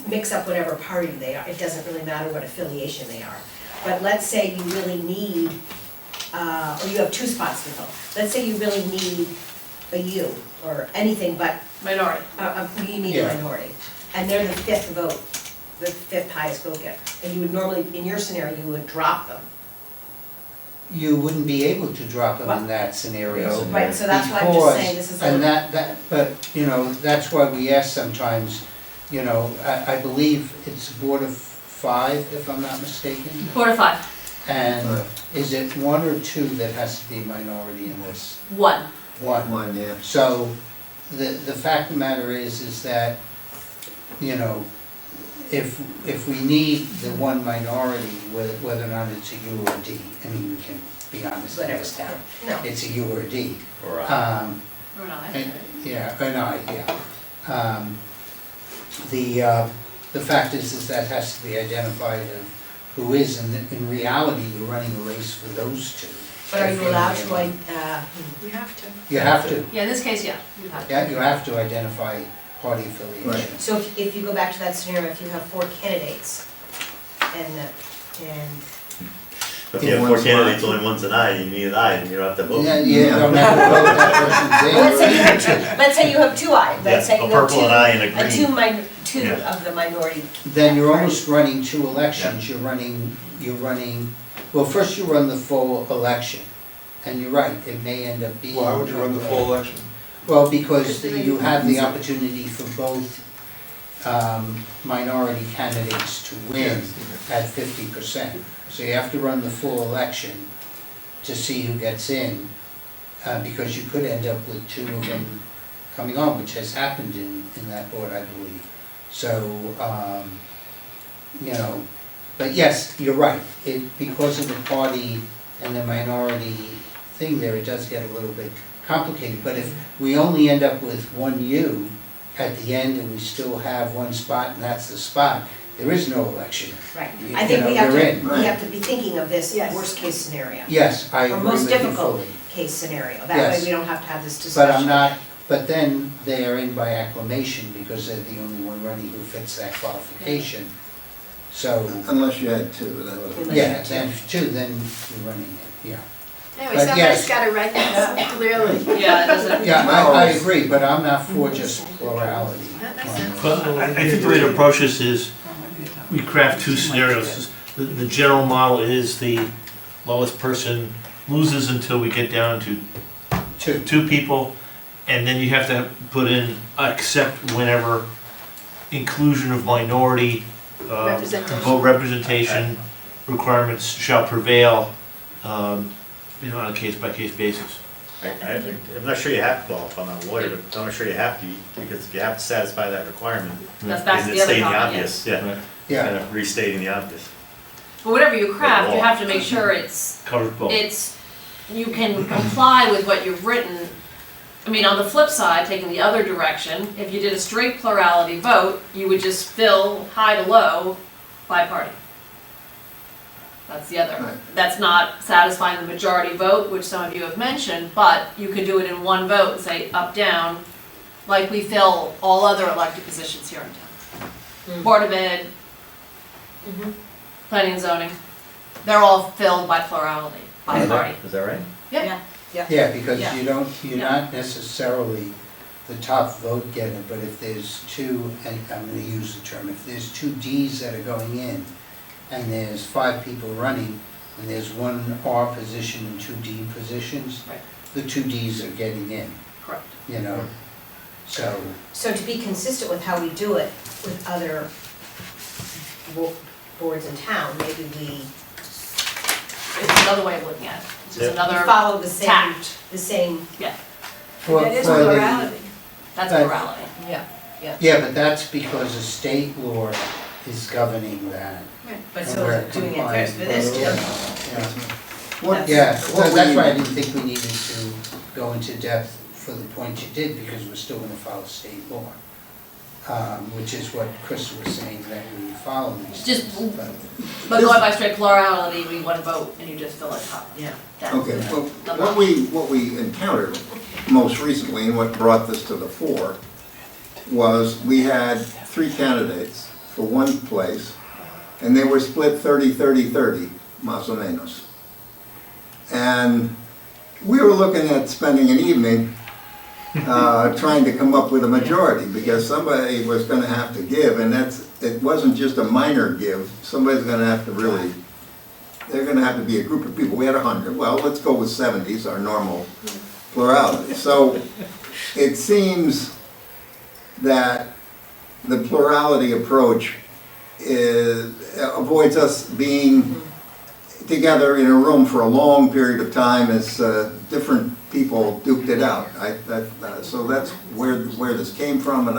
Mix up whatever party they are, it doesn't really matter what affiliation they are. But let's say you really need, or you have 2 spots to fill. Let's say you really need a U, or anything but, Minority. you need a minority. And they're the 5th vote, the 5th highest vote getter. And you would normally, in your scenario, you would drop them. You wouldn't be able to drop them in that scenario. Right, so that's why I'm just because- saying this is a. And but, you know, that's why we ask sometimes, you know, I believe it's a board of 5, if I'm not mistaken. 4 to 5. And Right. is it 1 or 2 that has to be a minority in this? 1. 1. One, yeah. So, the fact of the matter is that, you know, if we need the 1 minority, whether or not it's a U or a D, I mean, we can be honest in this town, No. it's a U or a D. Or Or not. Yeah, an I, yeah. The fact is that has to be identified of who is, and in reality, you're running a race for those 2. But are you allowed to, You have to. You have to, Yeah, in this case, yeah, you have to. yeah, you have to identify party affiliation. Right. so if you go back to that scenario, if you have 4 candidates, and If you have 4 candidates, only one's an aye, you need an aye, and you don't have to vote. Yeah, you don't have to vote that let's say you have person's 2, let's say you have 2 I, let's say Yeah, a you have purple, an aye, and a two green. two Yeah. of the minority. in. Then you're party. almost running 2 elections, you're running, well, first you run the full election. And you're right, it may end up being. Why would you run the full election? Well, because you have the opportunity for both minority candidates to win at 50%. So you have to run the full election to see who gets in, because you could end up with 2 of them coming on, which has happened in that board, I believe. So, you know, but yes, you're right, because of the party and the minority thing there, it does get a little bit complicated. But if we only end up with 1 U at the end and we still have 1 spot and that's the spot, there is no election. Right, You I think know, we have you're in. to, we have to be thinking of this Yes. worst case scenario. Yes, I Or agree most with you difficult fully. case scenario, that way Yes. we don't have to have this discussion. But I'm not, but then they are in by acclamation because they're the only one running who fits that qualification. So, Unless you had 2, that would. yeah, then if 2, then you're running it, yeah. Anyway, But somebody's yes. gotta write that up clearly. Yeah, it doesn't. Yeah, I agree, but I'm not for just plurality. That makes sense. Well, I think the way to approach this is, we craft 2 scenarios. The general model is the lowest person loses until we get down to 2 people, and then you have to put in except whenever inclusion of minority Representation. vote representation requirements shall prevail, on a case-by-case basis. I'm not sure you have, well, if I'm not a lawyer, but I'm not sure you have to, because if you have to satisfy that requirement, That's back to then the it's other stating the comment, obvious, yes. yeah. Yeah. Kind of restating the obvious. But whatever you craft, you have to make sure Covers both. you can comply with what you've written. I mean, on the flip side, taking the other direction, if you did a straight plurality vote, you would just fill high to low by party. That's the other. Right. That's not satisfying the majority vote, which some of you have mentioned, but you could do it in one vote and say up, down, like we fill all other elected positions here in town. Board of Ed, planning and zoning, they're all filled by plurality, by party. Is that right? Yeah. Yeah, because Yeah. you're not necessarily the top vote getter, but if there's 2, and I'm gonna use the term, if there's 2 Ds that are going in, and there's 5 people running, and there's 1 R position and 2 D positions, Right. the 2 Ds are getting in, Correct. you know? So, So to be consistent with how we do it with other boards in town, maybe we It's another way of looking at it. It's just another follow the same, tact. the same, for That is for the- plurality. That's Right. plurality. yeah, Yeah, but that's because a state law is governing that. but and so we're doing it complying first for this with too. it. Yeah. What- Yeah, what so that's we- why I didn't think we needed to go into depth for the point you did, because we're still gonna follow state law. Which is what Chris was saying, that we follow these Just- things, but, But going by straight plurality, we want to vote and you just fill it up. Yeah. That's Okay, well, the what we encountered most recently, and what brought this to the fore, was we had 3 candidates for one place, and they were split 30-30-30, más o menos. And we were looking at spending an evening trying to come up with a majority, because somebody was gonna have to give, and it wasn't just a minor give, somebody's gonna have to really, they're gonna have to be a group of people. We had 100, well, let's go with 70s, our normal plurality. So it seems that the plurality approach avoids us being together in a room for a long period of time as different people duked it out. So that's where this came from, and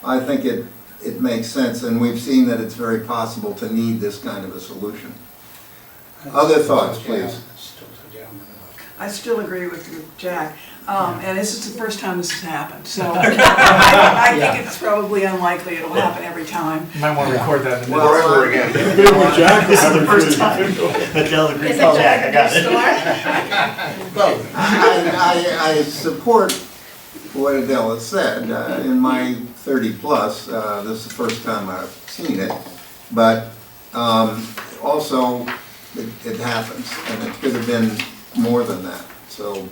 I think it makes sense, and we've seen that it's very possible to need this kind of a solution. Other thoughts, please? I still agree with Jack, and this is the first time this has happened, so I think it's probably unlikely it'll happen every time. You might want to record that in the Well, Forever again. This is the first time. Adele agreed with Jack, I got it. Well, I support what Adele has said. In my 30-plus, this is the first time I've seen it, but also it happens, and it could have been more than that. So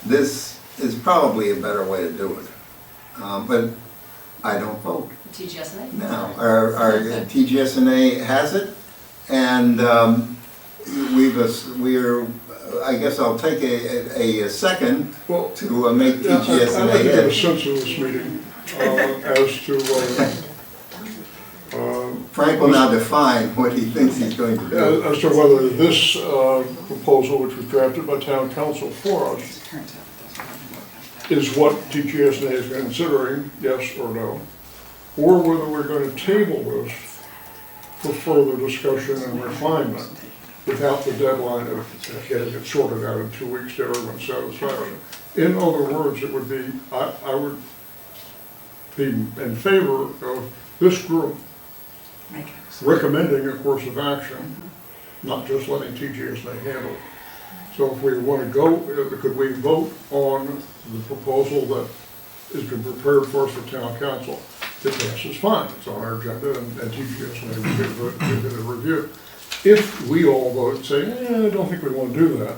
this is probably a better way to do it. But I don't vote. TGSA? No, our TGSNA has it, and we're, I guess I'll take a second Well, to make yeah, I'd like to get a TGSNA. sense of this meeting as to, Frank will now define what he thinks he's going to do. as to whether this proposal, which was drafted by town council for us, is what TGSNA is considering, yes or no, or whether we're going to table this for further discussion and refinement without the deadline of getting it sorted out in 2 weeks to everyone's satisfaction. In other words, it would be, I would be in favor of this group recommending a course of action, not just letting TGSNA handle it. So if we want to go, could we vote on the proposal that has been prepared for us for town council? If it passes, fine, it's on our agenda, and TGSNA will give it a review. If we all vote saying, I don't think we want to do that,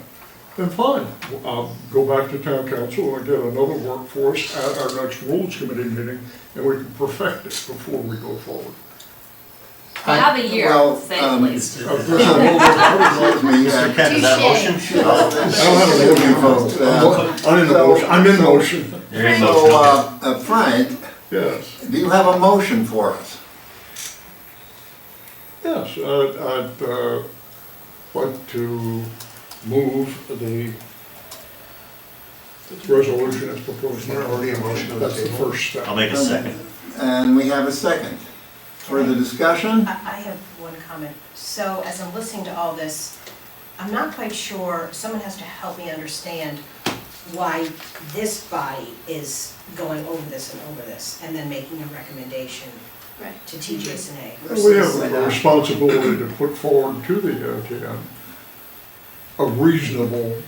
then fine. I'll go back to town council and get another workforce at our next rules committee meeting, and we can perfect it before we go forward. We have a year, Well, say at least. Excuse me, Mr. Kent, is that a motion? I don't have a motion vote. I'm in the motion, I'm in motion, There you So, go. Frank, yes. do you have a motion for us? Yes, I'd like to move the resolution as proposed. Is there already a motion on the That's the table? first step. I'll make a second. And we have a second. Further discussion? I have one comment. So as I'm listening to all this, I'm not quite sure, someone has to help me understand why this body is going over this and then making a recommendation Right. to TGSNA We have versus. a responsibility to put forward to the OTM a reasonable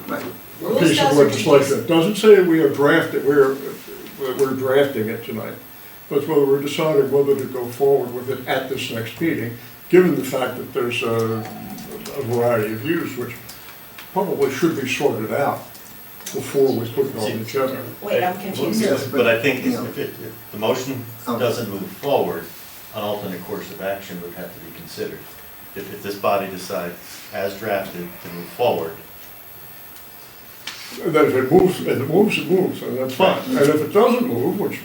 Right. Rules piece of does or legislation. It doesn't say we have drafted, we're drafting it tonight. But whether we're deciding whether to go forward with it at this next meeting, given the fact that there's a variety of views, which probably should be sorted out before we put it on the agenda. Wait, I'm confused. Yes, But I think you know, if the motion doesn't move forward, an alternate course of action would have to be considered. If this body decides, as drafted, to move forward, That if it moves, and that's fine. And if it doesn't move, which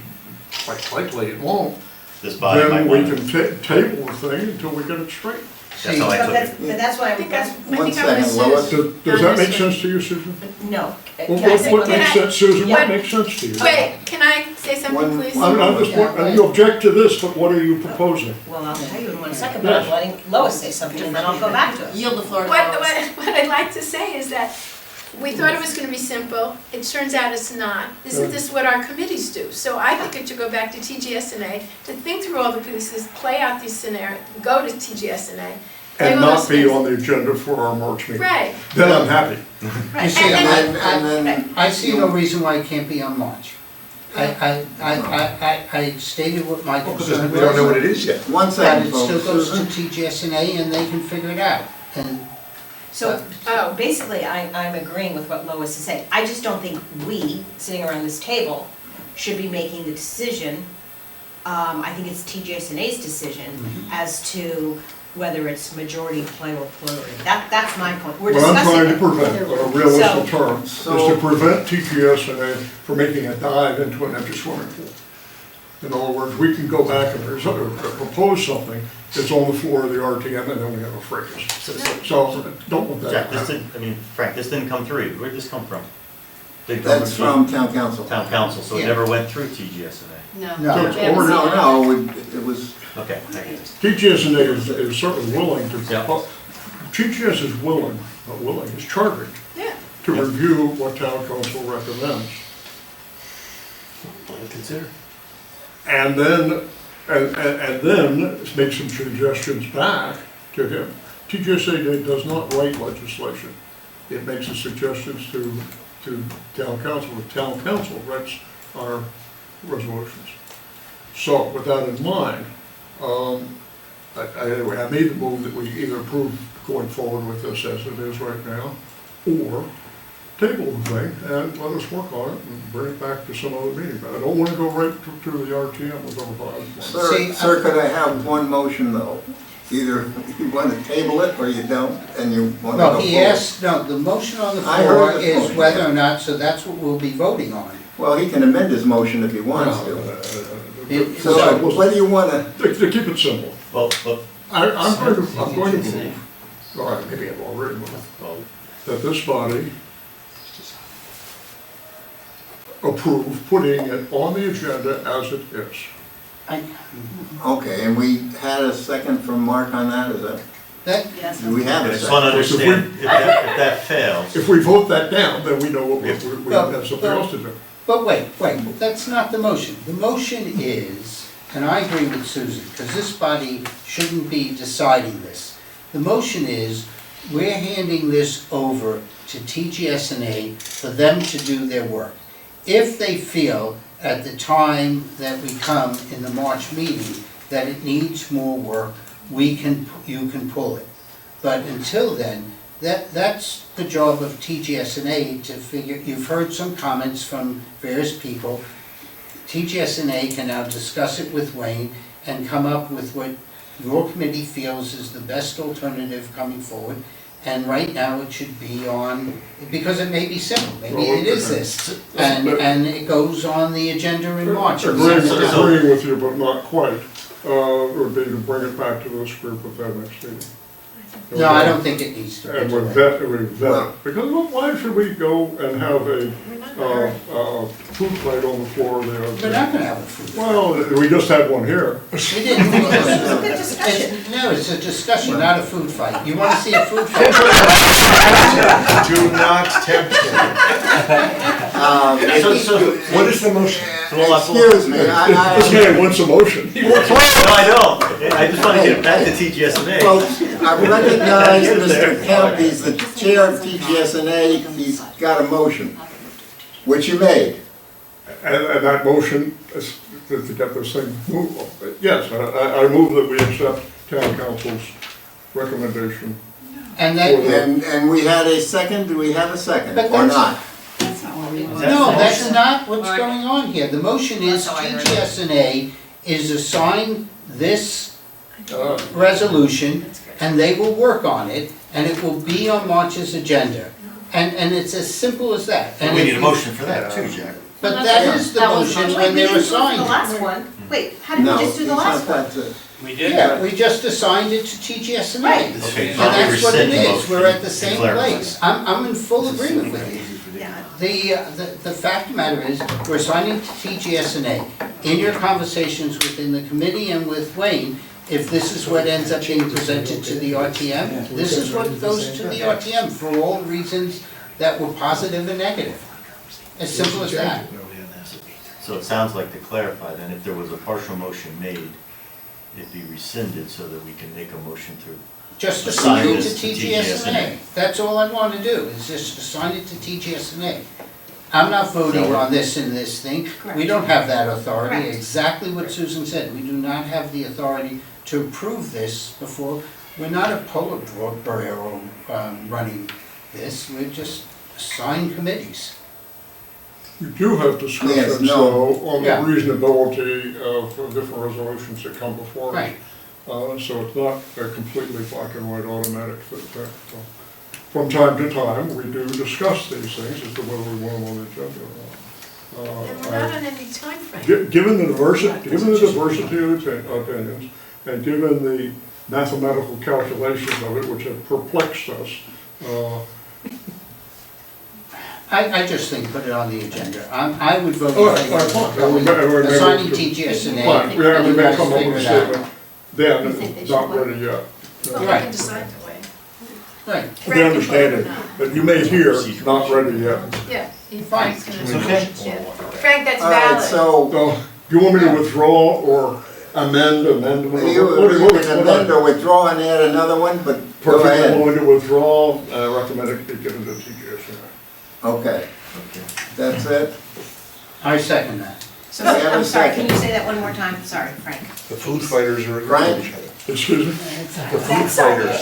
quite likely it won't, this body might then we want can to. table the thing until we get it straight. That's how I But took that's, it. but that's why I think that's, I One think I'm second, with Lois. Susan. Does that make sense to you, Susan? no. Well, Can I say what one makes thing? sense, Susan, what Yeah. makes sense to you? Wait, can I say something, One- please? I'm just, you object to this, but what are you proposing? Well, I'll tell you in 1 second, but I'm letting Lois say something, and then I'll go back to it. Yield the floor to What, Lois. what I'd like to say is that we thought it was gonna be simple, it turns out it's not. Isn't this what our committees do? So I think it should go back to TGSNA to think through all the pieces, play out these scenarios, go to TGSNA. And not be on the agenda for our March meeting. Right. Then I'm happy. You see, And then, I see no reason why it can't be on March. I stated what my Because concern we don't know what was, it is yet. one but second, it still folks. goes to Susan? TGSNA and they can figure it out. And So, Oh. basically, I'm agreeing with what Lois is saying. I just don't think we, sitting around this table, should be making the decision. I think it's TGSNA's decision as to whether it's majority play or plurality. That's my point. We're What I'm trying to discussing it. prevent, in realistic So- terms, is to prevent TGSNA from making a dive into an empty swimming pool. In other words, we can go back and propose something that's on the floor of the RTM and then we have a fracas. So, don't want that Jack, to this happen. didn't, I mean, Frank, this didn't come through. Where'd this come from? Big That's government from town council. Town council, so it Yeah. never went through TGSNA. No. No. So it's They haven't already- seen it. No, it was, Okay, thank you. TGSNA is certainly willing to, Yeah. TGS is willing, not willing, is chartered Yeah. to review what town council recommends. Consider. And then make some suggestions back to him. TGSA does not write legislation. It makes the suggestions to town council. The town council writes our resolutions. So with that in mind, I made the move that we either approve going forward with this as it is right now, or table the thing and let us work on it and bring it back to some other meeting. But I don't want to go right to the RTM with our See, sir, could I have one motion though? Either you want to table it or you don't, and you want to go no, he forward. asked, no, the motion on the I floor heard the is motion, whether yeah. or not, so that's what we'll be voting on. Well, he can amend his motion if he wants to. So what do you want to? To keep it simple, Well, I'm going to move, all right, maybe I've already moved, that this body approve putting it on the agenda as it is. Okay, and we had a second from Mark on that, is that? That, Yes. Do we have I a just want to second? understand, if that fails, If we vote that down, then we know what we have Well, something else to do. but wait, that's not the motion. The motion is, and I agree with Susan, because this body shouldn't be deciding this. The motion is, we're handing this over to TGSNA for them to do their work. If they feel at the time that we come in the March meeting that it needs more work, you can pull it. But until then, that's the job of TGSNA to figure, you've heard some comments from various people. TGSNA can now discuss it with Wayne and come up with what your committee feels is the best alternative coming forward. And right now, it should be on, because it may be simple, maybe it is this, and it goes on the agenda in March. Agreeing with you, but not quite, would be to bring it back to this group with that next meeting. No, I don't think it needs to be. And with that, because why should we go and have a food plate on the floor of the We're RTM? not gonna have a food. Well, we just had one here. We didn't. It's a good discussion. No, it's a discussion, not a food fight. You wanna see a food fight? Do not tempt him. What is the motion? Excuse me, This man wants a motion. no, I don't. I just want to get it back to TGSNA. Folks, I recognize Mr. Kemp, he's the chair of TGSNA, he's got a motion, which you made. And that motion is to get this thing moved. Yes, I move that we accept town council's recommendation. And that, And we had a second, do we have a second, But or that's- not? That's not what we want. no, that's not what's going on here. The motion is That's how I heard it. TGSNA is assigned this Uh, resolution, and they will work on it, and it will be on March's agenda. And it's as simple as that. And We if need a you- motion for that too, Jack. But that is the That was motion motion. when they're Wait, we didn't do it for assigned. the last one. Wait, how did No, we just do the it's last not one? that, We did. Yeah, we just assigned it to TGSNA. Right. Okay, And so we that's what it rescind the is, motion we're at the to same clarify. place. I'm in full agreement with you. Yeah. The fact of the matter is, we're assigning to TGSNA. In your conversations within the committee and with Wayne, if this is what ends up being presented to the RTM, this is what goes to the RTM for all reasons that were positive and negative. As simple as that. So it sounds like, to clarify then, if there was a partial motion made, it'd be rescinded so that we can make a motion to, Just Assign assign it to this to TGSNA. TGSNA. That's all I want to do, is just assign it to TGSNA. I'm not voting on this and this thing. We Correct. don't have that authority. Correct. Exactly what Susan said. We do not have the authority to approve this before. We're not a Politburo running this. We're just assigned committees. You do have Yes, discussions, no. though, on the Yeah. reasonability of different resolutions that come before us. Right. So it's not a completely black and white automatic fit. From time to time, we do discuss these things as to whether we want them on the agenda or not. And we're not on any timeframe. Given the diversity of opinions, and given the mathematical calculations of it, which have perplexed us, I just think put it on the agenda. I would vote All in right, favor all of right. going, assigning Fine, TGSNA. we may You guys come up figure with a it out. statement, You think they then, should not what? ready yet. Well, we Right. can decide the way. Right. The understanding that you may hear, not ready yet. Yeah. Fine. Frank's It's okay. Yeah. Frank, that's All right, valid. so So, do you want me to withdraw or amend? you can amend or withdraw and add another one, but go Perfectly ahead. willing to withdraw, recommend it be given to TGSNA. Okay, that's it? I second that. So, We have a I'm sorry, can second. you say that one more time? Sorry, Frank. The food fighters are Frank? against each other. Excuse me? The food fighters.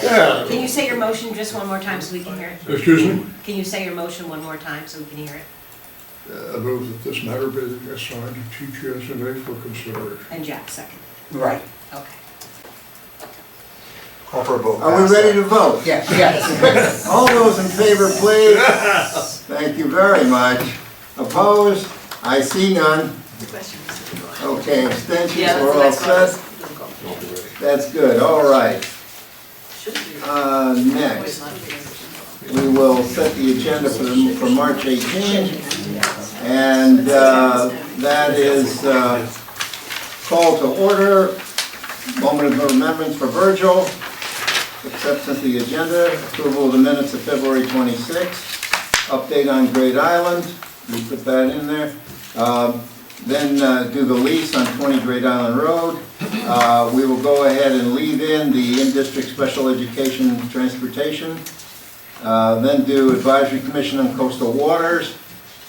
Yeah, Can you say your motion just one more time so we can hear it? excuse me? Can you say your motion one more time so we can hear it? I move that this matter be assigned to TGSNA for consideration. And Jack second. Right. Okay. Call for a vote. Are we ready to vote? Yes, yes. All those in favor, please? Thank you very much. Opposed? I see none. The question is- Okay, abstentions, Yeah, that's we're the all next one. set? That's good, all right. Next, we will set the agenda for March 18. And that is call to order, moment of remembrance for Virgil, acceptance of the agenda, approval of the minutes of February 26th, update on Great Island, we put that in there. Then do the lease on 20 Great Island Road. We will go ahead and leave in the in-district special education transportation. Then do advisory commission on coastal waters.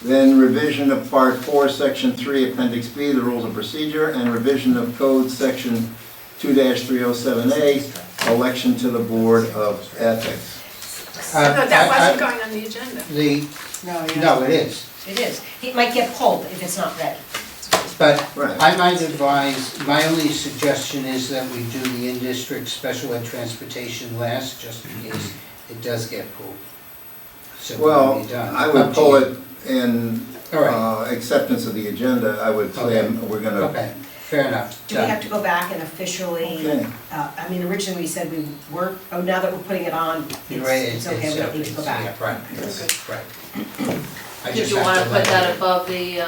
Then revision of part 4, section 3, appendix B, the rules of procedure, and revision of code section 2-307A, election to the board of ethics. No, that wasn't going on the agenda. No, it is. It is. It might get pulled if it's not ready. But Right. I might advise, my only suggestion is that we do the in-district special ed transportation last, just in case it does get pulled. So it will Well, be done. I Up would to pull you. it in All right, acceptance of the agenda. I would say Okay. we're gonna, okay, fair enough. Do we have to go back and officially, okay. I mean, originally we said we weren't, oh, now that we're putting it on, it's okay, we don't need to go back. Yeah, right, right. I Did just you have wanna to put let that you- above the,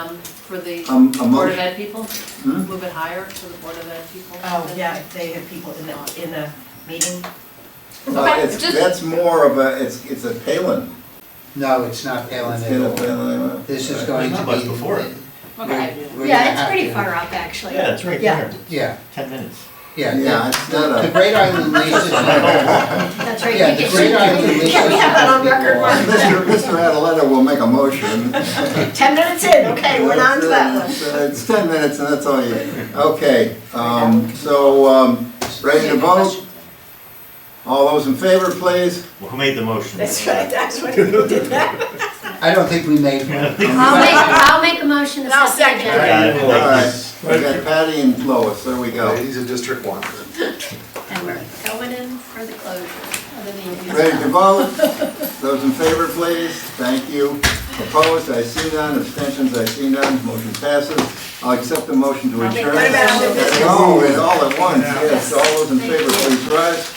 for the A Board of motion. Ed people? Hmm? Move it higher to the Board of Ed people? Oh, yeah, if they have people in the meeting. Okay, It's, just- that's more of a, it's a Palin. No, it's not Palin It's at in a all. Palin. This is going to Not be. much before it. Okay. we're Yeah, gonna it's have pretty to- far up, actually. Yeah, it's right Yeah. there, Yeah, 10 minutes. yeah. Yeah, it's not The a, Great Island lease is. That's right. Yeah, the Great Island lease. Can we have that on record, Mark? Mr. Adeletta will make a motion. 10 minutes in, okay, we're on to that one. It's 10 minutes and that's all you, okay, ready to vote? All those in favor, please? Well, who made the motion? That's right, that's what we did that. I don't think we made one. I'll make a motion to I'll set the second. agenda. All right, we got Patty and Lois, there we go. Ladies of District 1. And we're going in for the closure of the meeting. Ready to vote? Those in favor, please? Thank you. Opposed? I see none. Abstentions? I see none. Motion passes. I'll accept the motion to I'll make adjourn. that motion. No, all at once, yes. All those in favor, please rise.